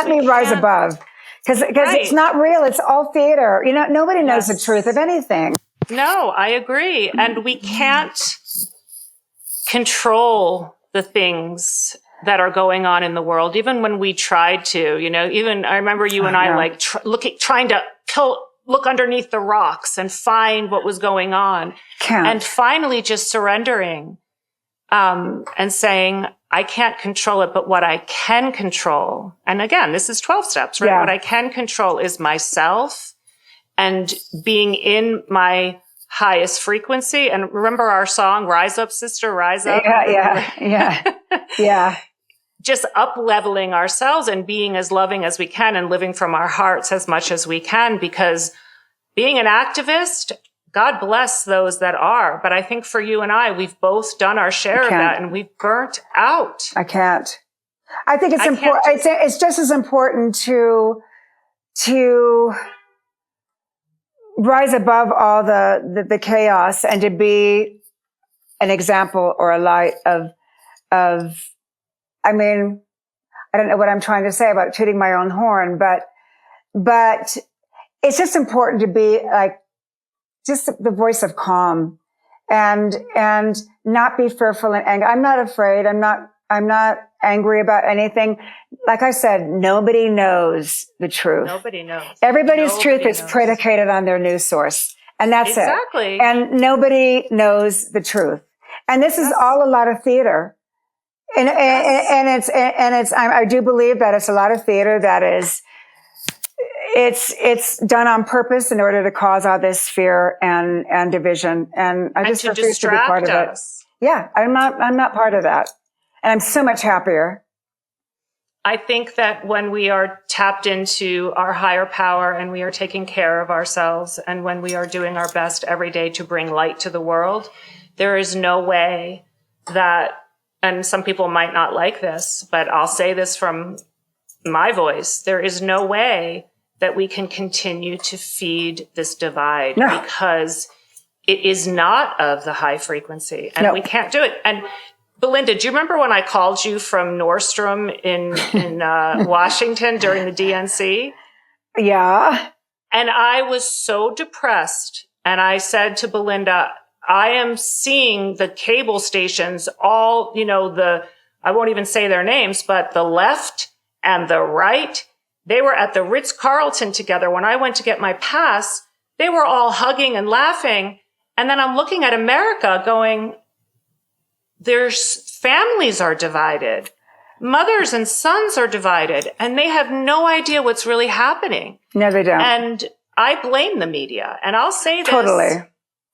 [SPEAKER 2] me rise above. Because it's not real. It's all theater. Nobody knows the truth of anything.
[SPEAKER 1] No, I agree. And we can't control the things that are going on in the world, even when we tried to, even I remember you and I trying to look underneath the rocks and find what was going on. And finally just surrendering, and saying, I can't control it, but what I can control, and again, this is 12 steps, right? What I can control is myself and being in my highest frequency. And remember our song, Rise Up, Sister, Rise Up?
[SPEAKER 2] Yeah.
[SPEAKER 1] Just up-leveling ourselves and being as loving as we can and living from our hearts as much as we can, because being an activist, God bless those that are. But I think for you and I, we've both done our share of that and we've burnt out.
[SPEAKER 2] I can't. I think it's important. It's just as important to rise above all the chaos and to be an example or a light of, I don't know what I'm trying to say about tooting my own horn, but it's just important to be like, just the voice of calm and not be fearful and angry. I'm not afraid. I'm not angry about anything. Like I said, nobody knows the truth.
[SPEAKER 1] Nobody knows.
[SPEAKER 2] Everybody's truth is predicated on their news source. And that's
[SPEAKER 1] exactly.
[SPEAKER 2] And nobody knows the truth. And this is all a lot of theater. And I do believe that it's a lot of theater that is, it's done on purpose in order to cause all this fear and division. And I just refuse to be part of it. Yeah, I'm not part of that. And I'm so much happier.
[SPEAKER 1] I think that when we are tapped into our higher power and we are taking care of ourselves and when we are doing our best every day to bring light to the world, there is no way that, and some people might not like this, but I'll say this from my voice, there is no way that we can continue to feed this divide because it is not of the high frequency and we can't do it. And Belinda, do you remember when I called you from Nordstrom in Washington during the DNC? Yeah. And I was so depressed. And I said to Belinda, I am seeing the cable stations all, I won't even say their names, but the left and the right, they were at the Ritz-Carlton together. When I went to get my pass, they were all hugging and laughing. And then I'm looking at America going, their families are divided. Mothers and sons are divided, and they have no idea what's really happening.
[SPEAKER 2] No, they don't.
[SPEAKER 1] And I blame the media. And I'll say this.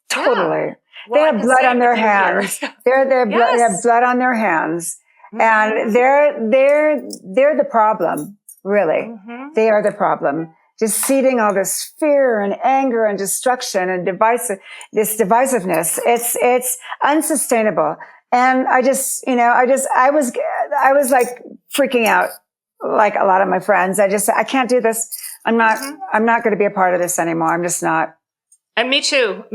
[SPEAKER 2] Totally.
[SPEAKER 1] Well,
[SPEAKER 2] They have blood on their hands. They have blood on their hands. And they're the problem, really. They are the problem. Just seeding all this fear and anger and destruction and this divisiveness. It's unsustainable. And I was like freaking out, like a lot of my friends. I can't do this. I'm not going to be a part of this anymore. I'm just not.
[SPEAKER 1] And me too.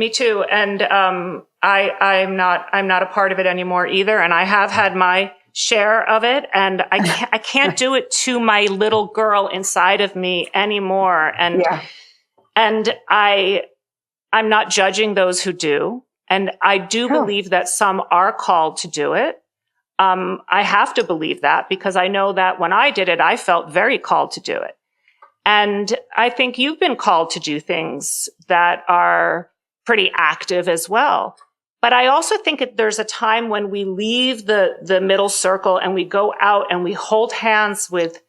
[SPEAKER 1] And, I'm not a part of it anymore either. And I have had my share of it, and I can't do it to my little girl inside of me anymore. And, and I'm not judging those who do. And I do believe that some are called to do it. I have to believe that because I know that when I did it, I felt very called to do it. And I think you've been called to do things that are pretty active as well. But I also think there's a time when we leave the middle circle and we go out and we hold hands with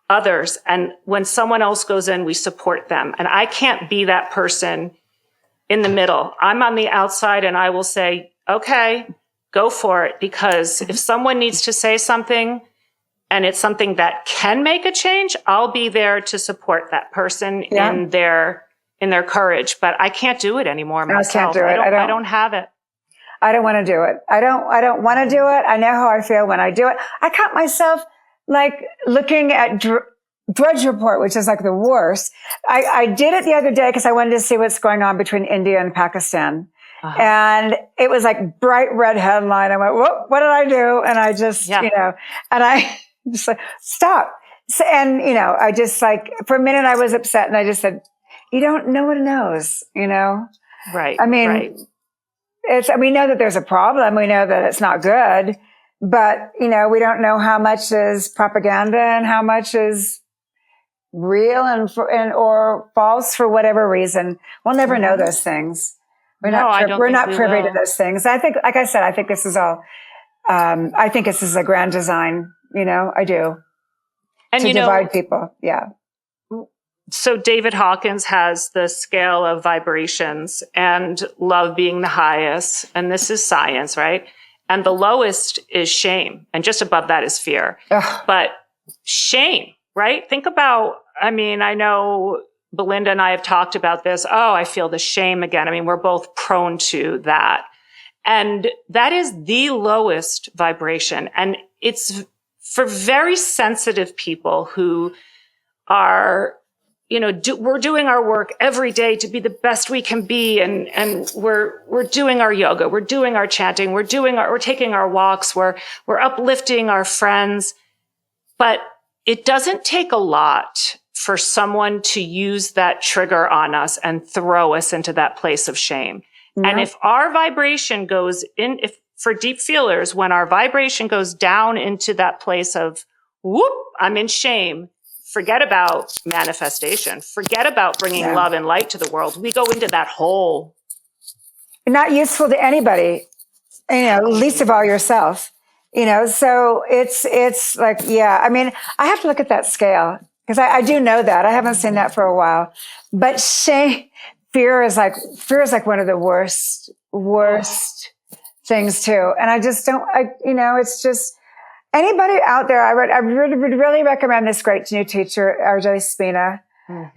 [SPEAKER 1] others. And when someone else goes in, we support them. And I can't be that person in the middle. I'm on the outside and I will say, okay, go for it. Because if someone needs to say something and it's something that can make a change, I'll be there to support that person in their courage. But I can't do it anymore myself. I don't have it.
[SPEAKER 2] I don't want to do it. I don't want to do it. I know how I feel when I do it. I caught myself like looking at Drudge Report, which is like the worst. I did it the other day because I wanted to see what's going on between India and Pakistan. And it was like bright red headline. I went, what did I do? And I just, and I just like, stop. So, and, I just like, for a minute I was upset and I just said, no one knows,
[SPEAKER 1] Right.
[SPEAKER 2] I mean, we know that there's a problem. We know that it's not good, but, we don't know how much is propaganda and how much is real or false for whatever reason. We'll never know those things. We're not privy to those things. I think, like I said, I think this is all, I think this is a grand design, I do. And to divide people. Yeah.
[SPEAKER 1] So David Hawkins has the scale of vibrations and love being the highest. And this is science, right? And the lowest is shame. And just above that is fear. Ugh. But shame, right? Think about, I know Belinda and I have talked about this. Oh, I feel the shame again. We're both prone to that. And that is the lowest vibration. And it's for very sensitive people who are, we're doing our work every day to be the best we can be. And we're doing our yoga. We're doing our chanting. We're taking our walks. We're uplifting our friends. But it doesn't take a lot for someone to use that trigger on us and throw us into that place of shame. Mm-hmm. And if our vibration goes in, for deep feelers, when our vibration goes down into that place of, whoop, I'm in shame, forget about manifestation, forget about bringing love and light to the world. We go into that hole.
[SPEAKER 2] Not useful to anybody, least of all yourself, so it's like, I have to look at that scale. Because I do know that. I haven't seen that for a while. But fear is like one of the worst things too. And I just don't, it's just, anybody out there, I would really recommend this great new teacher, RJ Spina,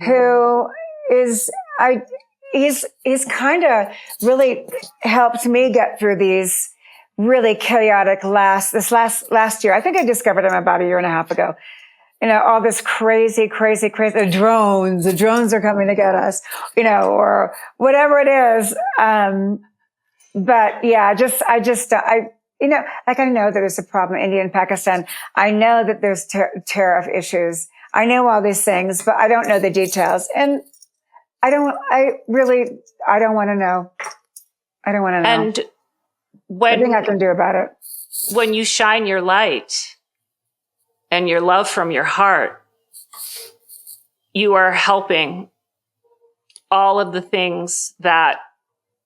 [SPEAKER 2] who is, he's kind of really helped me get through these really chaotic last year. I think I discovered him about a year and a half ago. All this crazy, the drones are coming to get us, or whatever it is. But I know that there's a problem in India and Pakistan. I know that there's tariff issues. I know all these things, but I don't know the details. And I don't want to know. I don't want to know.
[SPEAKER 1] And
[SPEAKER 2] nothing I can do about it.
[SPEAKER 1] When you shine your light and your love from your heart, you are helping all of the things that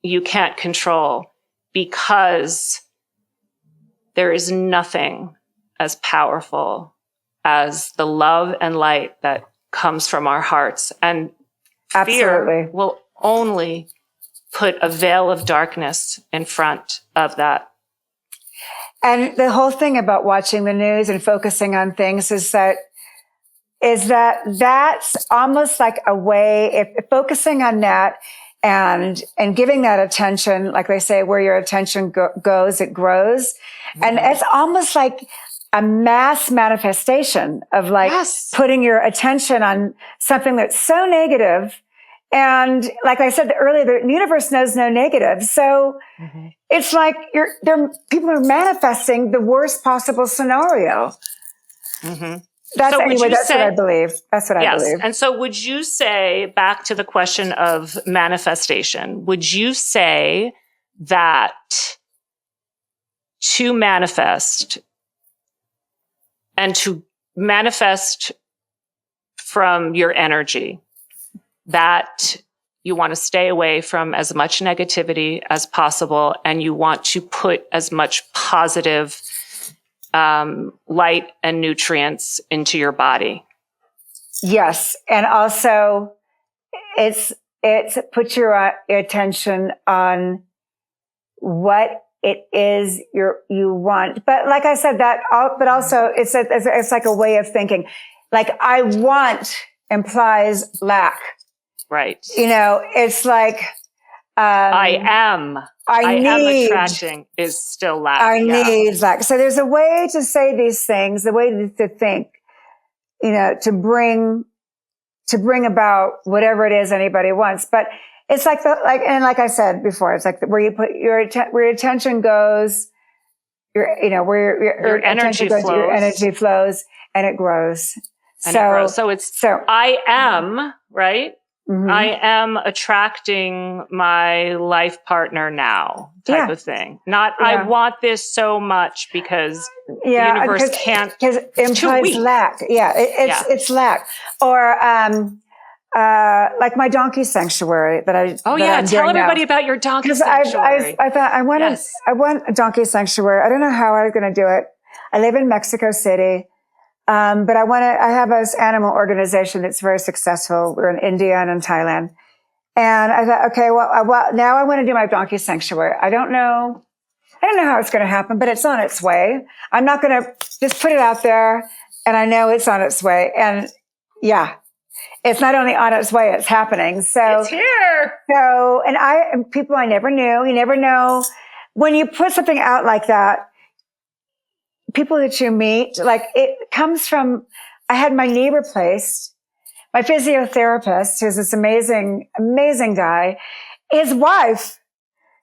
[SPEAKER 1] you can't control, because there is nothing as powerful as the love and light that comes from our hearts. And fear
[SPEAKER 2] Absolutely.
[SPEAKER 1] will only put a veil of darkness in front of that.
[SPEAKER 2] And the whole thing about watching the news and focusing on things is that that's almost like a way, if focusing on that and giving that attention, like they say, where your attention goes, it grows. Mm-hmm. And it's almost like a mass manifestation of like putting your attention on something that's so negative. And like I said earlier, the universe knows no negative. So it's like people are manifesting the worst possible scenario. Mm-hmm. That's what I believe. That's what I believe.
[SPEAKER 1] And so would you say, back to the question of manifestation, would you say that to manifest and to manifest from your energy, that you want to stay away from as much negativity as possible, and you want to put as much positive light and nutrients into your body?
[SPEAKER 2] Yes. And also it's put your attention on what it is you want. But like I said, but also it's like a way of thinking. Like I want implies lack.
[SPEAKER 1] Right.
[SPEAKER 2] It's like,
[SPEAKER 1] I am attracting is still lack.
[SPEAKER 2] I need lack. So there's a way to say these things, the way to think, to bring about whatever it is anybody wants. But it's like like I said before, it's like where you put where your attention goes, where your energy goes, your energy flows and it grows.
[SPEAKER 1] So I am, right? Mm-hmm. I am attracting my life partner now type of thing. Not, I want this so much because the universe can't.
[SPEAKER 2] Because it implies lack. Yeah, it's lack. Or like my donkey sanctuary that I.
[SPEAKER 1] Oh yeah, tell everybody about your donkey sanctuary.
[SPEAKER 2] I thought I want a donkey sanctuary. I don't know how I was going to do it. I live in Mexico City. But I have an animal organization that's very successful. We're in India and in Thailand. And I thought, okay, well, now I want to do my donkey sanctuary. I don't know how it's going to happen, but it's on its way. I'm not going to just put it out there, and I know it's on its way. And yeah, it's not only on its way, it's happening. So
[SPEAKER 1] it's here.
[SPEAKER 2] So, and people I never knew, you never know when you put something out like that. People that you meet, like it comes from, I had my knee replaced. My physiotherapist, who's this amazing, amazing guy, his wife,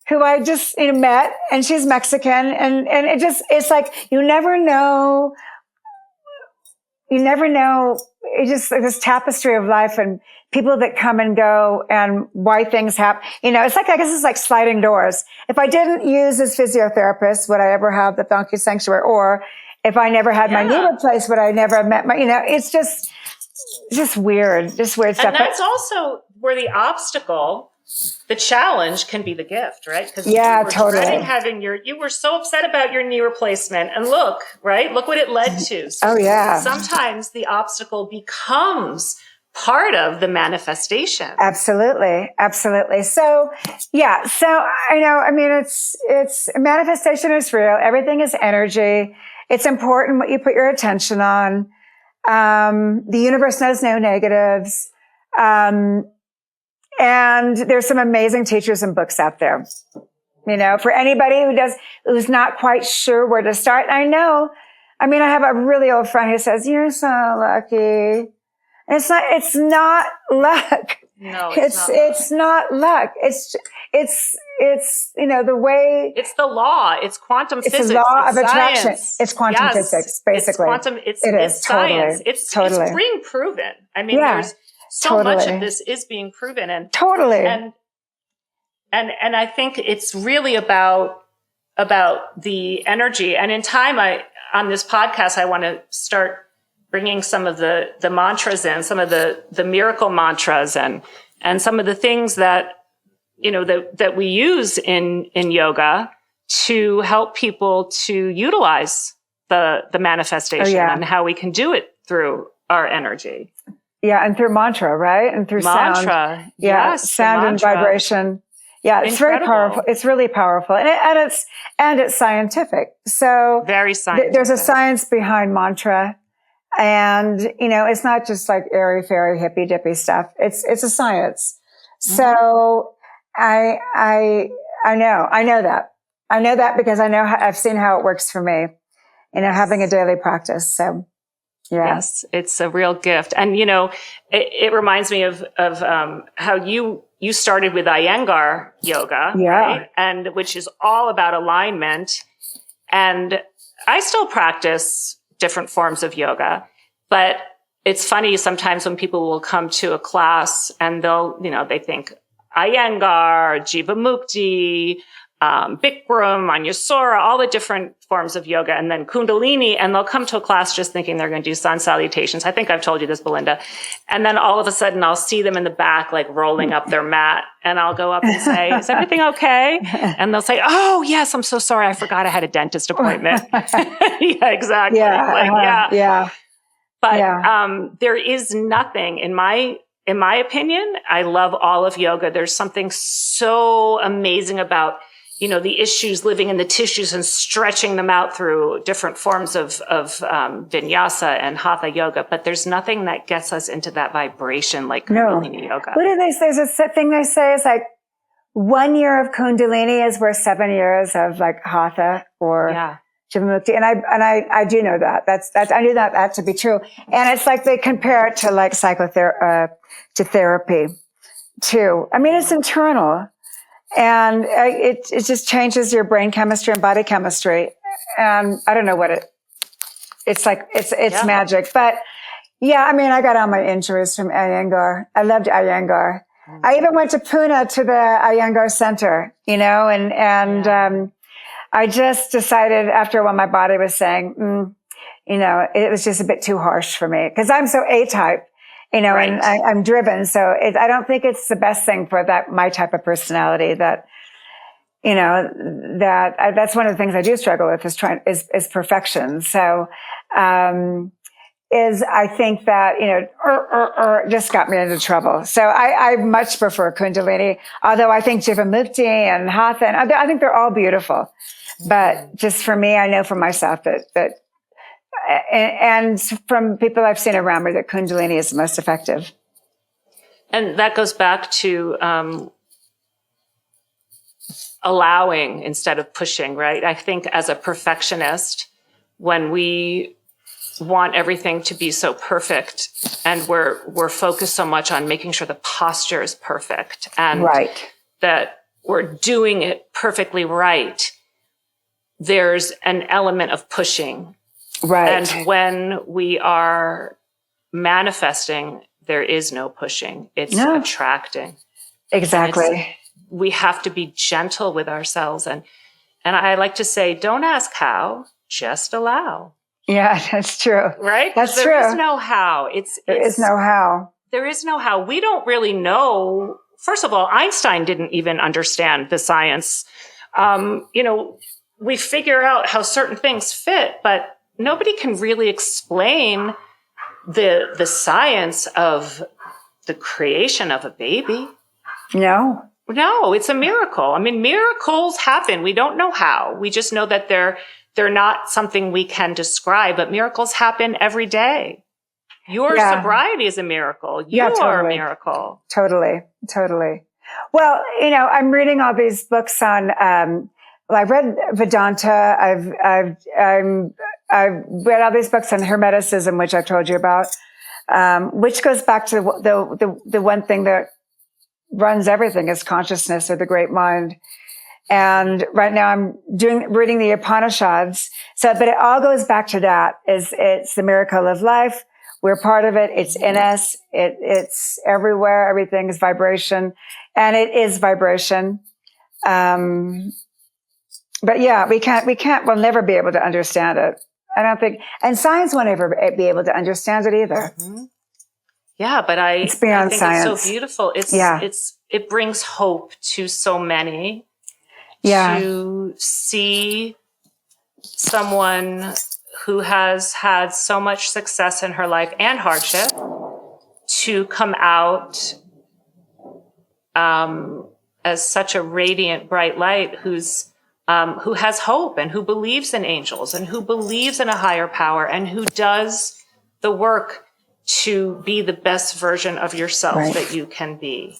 [SPEAKER 2] who I just met, and she's Mexican, and it's like, you never know. It's just like this tapestry of life and people that come and go and why things happen. It's like, I guess it's like sliding doors. If I didn't use this physiotherapist, would I ever have the donkey sanctuary? Or if I never had my knee replaced, would I never have met it's just weird, stuff.
[SPEAKER 1] And that's also where the obstacle, the challenge can be the gift, right? Because
[SPEAKER 2] totally.
[SPEAKER 1] you were so upset about your knee replacement, and look what it led to. So sometimes the obstacle becomes part of the manifestation.
[SPEAKER 2] Absolutely. So I know, it's manifestation is real. Everything is energy. It's important what you put your attention on. The universe knows no negatives. And there's some amazing teachers and books out there. For anybody who's not quite sure where to start. I have a really old friend who says, "You're so lucky." It's not luck.
[SPEAKER 1] No,
[SPEAKER 2] it's not luck. It's the way.
[SPEAKER 1] It's the law. It's quantum physics.
[SPEAKER 2] It's the law of attraction. It's quantum physics, basically.
[SPEAKER 1] It's science. It's being proven. There's so much of this is being proven, and and I think it's really about the energy. And in time, on this podcast, I want to start bringing some of the mantras in, some of the miracle mantras and some of the things that, that we use in yoga to help people to utilize the manifestation and how we can do it through our energy.
[SPEAKER 2] Yeah. And through mantra, right? And through
[SPEAKER 1] mantra.
[SPEAKER 2] Sound. Yeah.
[SPEAKER 1] Yes,
[SPEAKER 2] sound and vibration. Yeah. It's
[SPEAKER 1] Incredible.
[SPEAKER 2] Very powerful. It's really powerful. And it's scientific. So
[SPEAKER 1] very scientific.
[SPEAKER 2] There's a science behind mantra. And, it's not just like airy fairy hippy dippy stuff. It's a science. Mm-hmm. So I know that. I know that because I've seen how it works for me, having a daily practice. So, yeah.
[SPEAKER 1] Yes, it's a real gift. And, it reminds me of how you started with Iyengar yoga, right? And which is all about alignment. And I still practice different forms of yoga, but it's funny sometimes when people will come to a class and they think Iyengar, Jiva Mukti, Bikram, Anusara, all the different forms of yoga, and then Kundalini, and they'll come to a class just thinking they're going to do sun salutations. I think I've told you this, Belinda. And then all of a sudden I'll see them in the back, like rolling up their mat, and I'll go up and say, is everything okay? And they'll say, oh, yes, I'm so sorry. I forgot I had a dentist appointment. Yeah, exactly.
[SPEAKER 2] Yeah.
[SPEAKER 1] But there is nothing in my opinion. I love all of yoga. There's something so amazing about the issues living in the tissues and stretching them out through different forms of vinyasa and hatha yoga. But there's nothing that gets us into that vibration like Kundalini yoga.
[SPEAKER 2] What do they say? There's a thing they say is like 1 year of Kundalini is worth 7 years of like hatha or Jivamukti. And I do know that. I knew that to be true. And it's like they compare it to like psychotherapy, to therapy too. I mean, it's internal. And it just changes your brain chemistry and body chemistry. And I don't know what it's like. It's magic. But yeah, I mean, I got all my injuries from Iyengar. I loved Iyengar. I even went to Pune to the Iyengar Center, and I just decided after what my body was saying, it was just a bit too harsh for me because I'm so A-type.
[SPEAKER 1] Right.
[SPEAKER 2] And I'm driven. So I don't think it's the best thing for my type of personality that's one of the things I do struggle with is perfection. So, I think that, just got me into trouble. So I much prefer Kundalini, although I think Jivamukti and Hatha, and I think they're all beautiful. But just for me, I know for myself that and from people I've seen around me that Kundalini is the most effective.
[SPEAKER 1] And that goes back to allowing instead of pushing, right? I think as a perfectionist, when we want everything to be so perfect and we're focused so much on making sure the posture is perfect and that we're doing it perfectly right, there's an element of pushing.
[SPEAKER 2] Right.
[SPEAKER 1] And when we are manifesting, there is no pushing. It's attracting.
[SPEAKER 2] Exactly.
[SPEAKER 1] We have to be gentle with ourselves. And I like to say, don't ask how, just allow.
[SPEAKER 2] Yeah, that's true.
[SPEAKER 1] Right?
[SPEAKER 2] That's true.
[SPEAKER 1] There is no how.
[SPEAKER 2] There is no how.
[SPEAKER 1] There is no how. We don't really know. First of all, Einstein didn't even understand the science. We figure out how certain things fit, but nobody can really explain the science of the creation of a baby.
[SPEAKER 2] No,
[SPEAKER 1] it's a miracle. I mean, miracles happen. We don't know how. We just know that they're not something we can describe, but miracles happen every day. Your sobriety is a miracle. You are a miracle.
[SPEAKER 2] Totally. Well, I'm reading all these books on, I read Vedanta. I've read all these books on Hermeticism, which I've told you about, which goes back to the one thing that runs everything is consciousness or the great mind. And right now I'm reading the Upanishads. But it all goes back to that. It's the miracle of life. We're part of it. It's in us. It's everywhere. Everything is vibration, and it is vibration. But yeah, we'll never be able to understand it. I don't think, and science won't ever be able to understand it either.
[SPEAKER 1] Mm-hmm. Yeah, but
[SPEAKER 2] It's beyond
[SPEAKER 1] I think
[SPEAKER 2] science.
[SPEAKER 1] it's so beautiful. It brings hope to so many to see someone who has had so much success in her life and hardship to come out as such a radiant, bright light who has hope and who believes in angels and who believes in a higher power and who does the work to be the best version of yourself that you can be.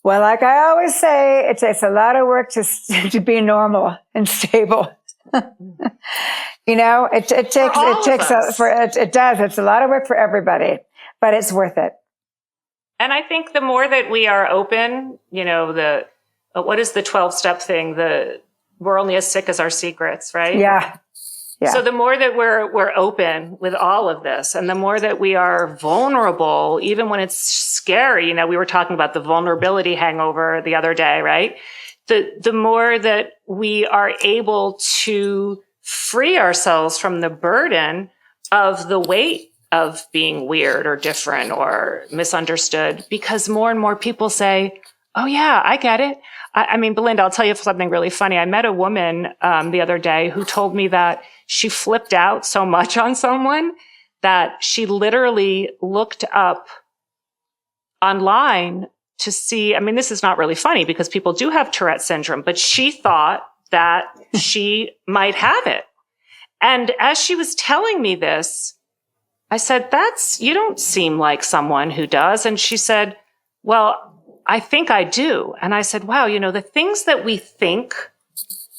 [SPEAKER 2] Well, like I always say, it takes a lot of work to be normal and stable. You know, it does. It's a lot of work for everybody, but it's worth it.
[SPEAKER 1] And I think the more that we are open, you know, what is the 12-step thing? We're only as sick as our secrets, right?
[SPEAKER 2] Yeah. Yeah.
[SPEAKER 1] So the more that we're open with all of this, and the more that we are vulnerable, even when it's scary, you know, we were talking about the vulnerability hangover the other day, right? The more that we are able to free ourselves from the burden of the weight of being weird or different or misunderstood, because more and more people say, oh yeah, I get it. I mean, Belinda, I'll tell you something really funny. I met a woman the other day who told me that she flipped out so much on someone that she literally looked up online to see, I mean, this is not really funny because people do have Tourette syndrome, but she thought that she might have it. And as she was telling me this, I said, you don't seem like someone who does. And she said, well, I think I do. And I said, wow, you know, the things that we think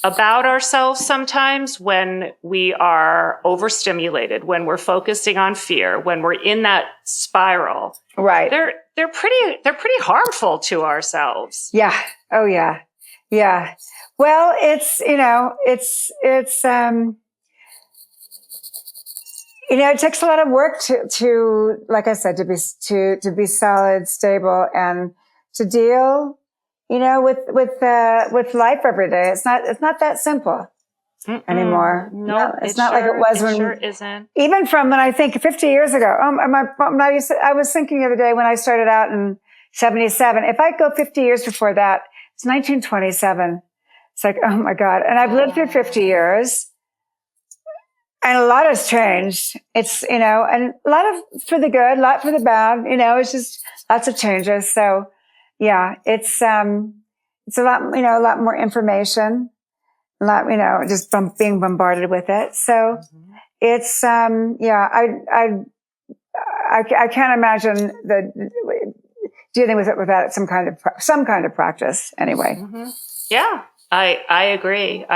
[SPEAKER 1] about ourselves sometimes when we are overstimulated, when we're focusing on fear, when we're in that spiral,
[SPEAKER 2] right?
[SPEAKER 1] They're pretty harmful to ourselves.
[SPEAKER 2] Yeah. Oh yeah. Yeah. Well, it's you know, it takes a lot of work to like I said, to be solid, stable, and to deal, you know, with life every day. It's not that simple anymore.
[SPEAKER 1] No,
[SPEAKER 2] it's not like it was when.
[SPEAKER 1] Sure isn't.
[SPEAKER 2] Even from when I think 50 years ago. I was thinking the other day when I started out in '77. If I go 50 years before that, it's 1927. It's like, oh my God! And I've lived through 50 years. And a lot has changed. It's, you know, and a lot of for the good, a lot for the bad, you know, it's just lots of changes. So yeah, it's a lot, you know, a lot more information, a lot, you know, just being bombarded with it. So it's, yeah, I can't imagine dealing with it without some kind of practice anyway.
[SPEAKER 1] Mm-hmm. Yeah, I agree.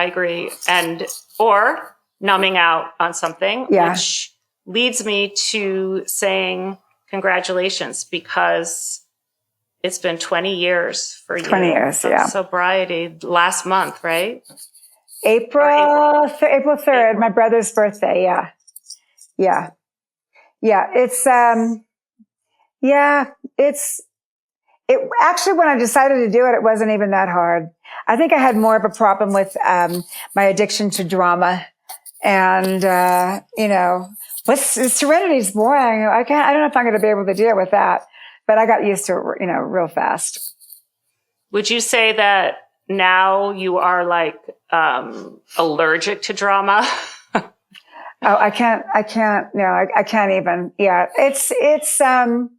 [SPEAKER 1] Or numbing out on something, which leads me to saying congratulations, because it's been 20 years for you.
[SPEAKER 2] 20 years, yeah.
[SPEAKER 1] Sobriety last month, right?
[SPEAKER 2] April 3rd, my brother's birthday. Yeah. Yeah. Yeah. It actually, when I decided to do it, it wasn't even that hard. I think I had more of a problem with, my addiction to drama. And, you know, Serenity's boring. I don't know if I'm going to be able to deal with that, but I got used to it, you know, real fast.
[SPEAKER 1] Would you say that now you are like, allergic to drama?
[SPEAKER 2] Oh, I can't even. Yeah. It's, sometimes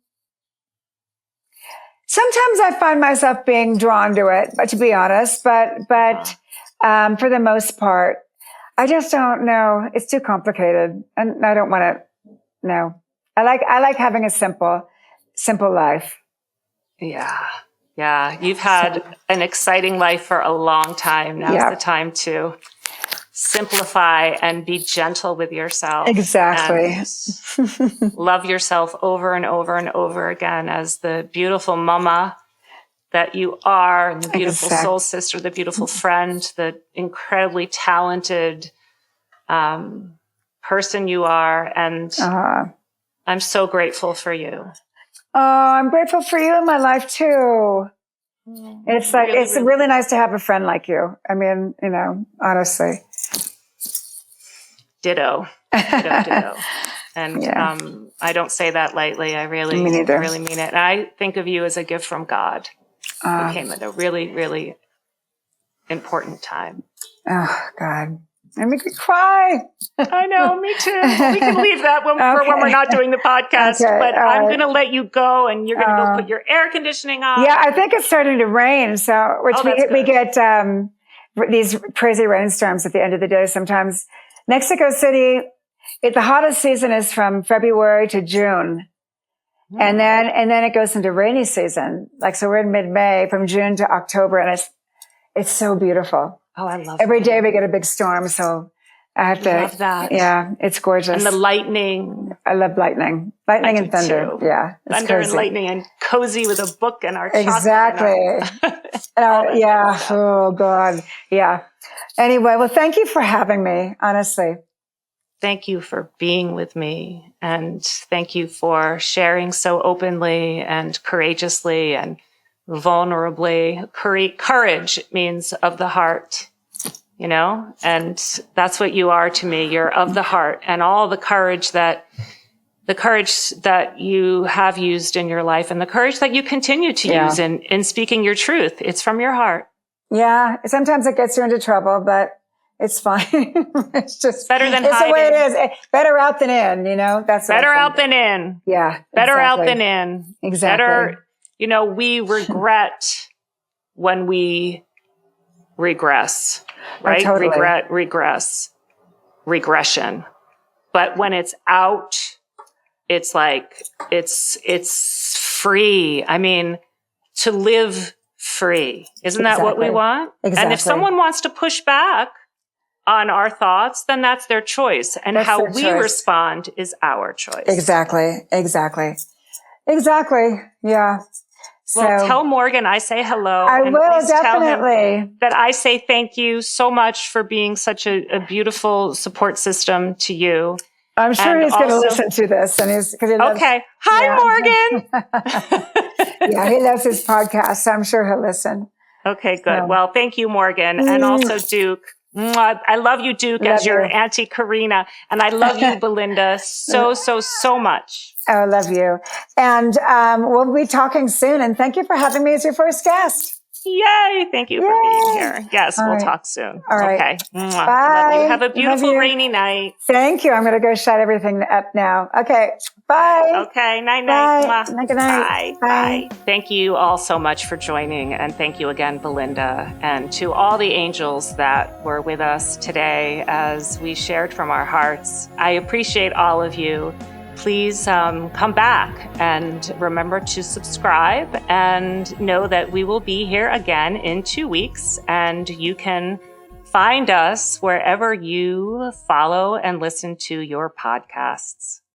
[SPEAKER 2] I find myself being drawn to it, but to be honest, but, for the most part, I just don't know. It's too complicated, and I don't want to. No, I like having a simple life.
[SPEAKER 1] Yeah. You've had an exciting life for a long time. Now's the time to simplify and be gentle with yourself.
[SPEAKER 2] Exactly.
[SPEAKER 1] And love yourself over and over and over again as the beautiful mama that you are, and the beautiful soul sister, the beautiful friend, the incredibly talented person you are. And I'm so grateful for you.
[SPEAKER 2] Oh, I'm grateful for you in my life too. It's like, it's really nice to have a friend like you. I mean, you know, honestly.
[SPEAKER 1] Ditto. Ditto, ditto. And
[SPEAKER 2] Yeah.
[SPEAKER 1] I don't say that lightly. I really
[SPEAKER 2] Me neither.
[SPEAKER 1] mean it. And I think of you as a gift from God who came at a really, really important time.
[SPEAKER 2] Oh, God. I make me cry.
[SPEAKER 1] I know, me too. We can leave that for when we're not doing the podcast.
[SPEAKER 2] Okay,
[SPEAKER 1] but
[SPEAKER 2] all
[SPEAKER 1] I'm
[SPEAKER 2] right.
[SPEAKER 1] going to let you go, and you're going to go put your air conditioning on.
[SPEAKER 2] Yeah, I think it's starting to rain. So, which we get these crazy rainstorms at the end of the day. Sometimes Mexico City, the hottest season is from February to June. And then it goes into rainy season. Like, so we're in mid-May from June to October, and it's so beautiful.
[SPEAKER 1] Oh, I love
[SPEAKER 2] Every day we get a big storm, so I have to.
[SPEAKER 1] Love that.
[SPEAKER 2] Yeah, it's gorgeous.
[SPEAKER 1] And the lightning.
[SPEAKER 2] I love lightning. Lightning and thunder.
[SPEAKER 1] Too.
[SPEAKER 2] Yeah.
[SPEAKER 1] Thunder and lightning, and cozy with a book and our chocolate.
[SPEAKER 2] Exactly. Yeah. Oh, God. Yeah. Anyway, well, thank you for having me, honestly.
[SPEAKER 1] Thank you for being with me. And thank you for sharing so openly and courageously and vulnerably. Courage means of the heart, you know, and that's what you are to me. You're of the heart, and all the courage that you have used in your life, and the courage that you continue to use in speaking your truth. It's from your heart. Yeah.
[SPEAKER 2] Sometimes it gets you into trouble, but it's fine. It's just
[SPEAKER 1] better than
[SPEAKER 2] it's
[SPEAKER 1] hiding.
[SPEAKER 2] The way it is. Better out than in, you know, that's
[SPEAKER 1] better out than in.
[SPEAKER 2] Yeah.
[SPEAKER 1] Better out than in.
[SPEAKER 2] Exactly.
[SPEAKER 1] Better, you know, we regret when we regress, right?
[SPEAKER 2] Oh, totally.
[SPEAKER 1] Regress, regression. But when it's out, it's like, it's free. I mean, to live free. Isn't that what we want?
[SPEAKER 2] Exactly.
[SPEAKER 1] And if someone wants to push back on our thoughts, then that's their choice. And
[SPEAKER 2] that's
[SPEAKER 1] how we respond is our choice.
[SPEAKER 2] Exactly. Yeah.
[SPEAKER 1] Well, tell Morgan I say hello.
[SPEAKER 2] I will, definitely.
[SPEAKER 1] Tell him that I say thank you so much for being such a beautiful support system to you.
[SPEAKER 2] I'm sure he's going to listen to this. And he loves,
[SPEAKER 1] okay. Hi, Morgan.
[SPEAKER 2] Yeah, he loves his podcast, so I'm sure he'll listen.
[SPEAKER 1] Okay, good. Well, thank you, Morgan. And also Duke. I love you, Duke, as your Auntie Karena. And I love you, Belinda, so much.
[SPEAKER 2] Oh, I love you. And we'll be talking soon. And thank you for having me as your first guest.
[SPEAKER 1] Yay. Thank you for being here. Yes, we'll talk soon.
[SPEAKER 2] All right.
[SPEAKER 1] Okay.
[SPEAKER 2] Bye.
[SPEAKER 1] Love you. Have a beautiful rainy night.
[SPEAKER 2] Thank you. I'm going to go shut everything up now. Okay. Bye.
[SPEAKER 1] Okay. Night.
[SPEAKER 2] Good night.
[SPEAKER 1] Bye. Thank you all so much for joining. And thank you again, Belinda, and to all the angels that were with us today as we shared from our hearts. I appreciate all of you. Please come back and remember to subscribe and know that we will be here again in 2 weeks. And you can find us wherever you follow and listen to your podcasts.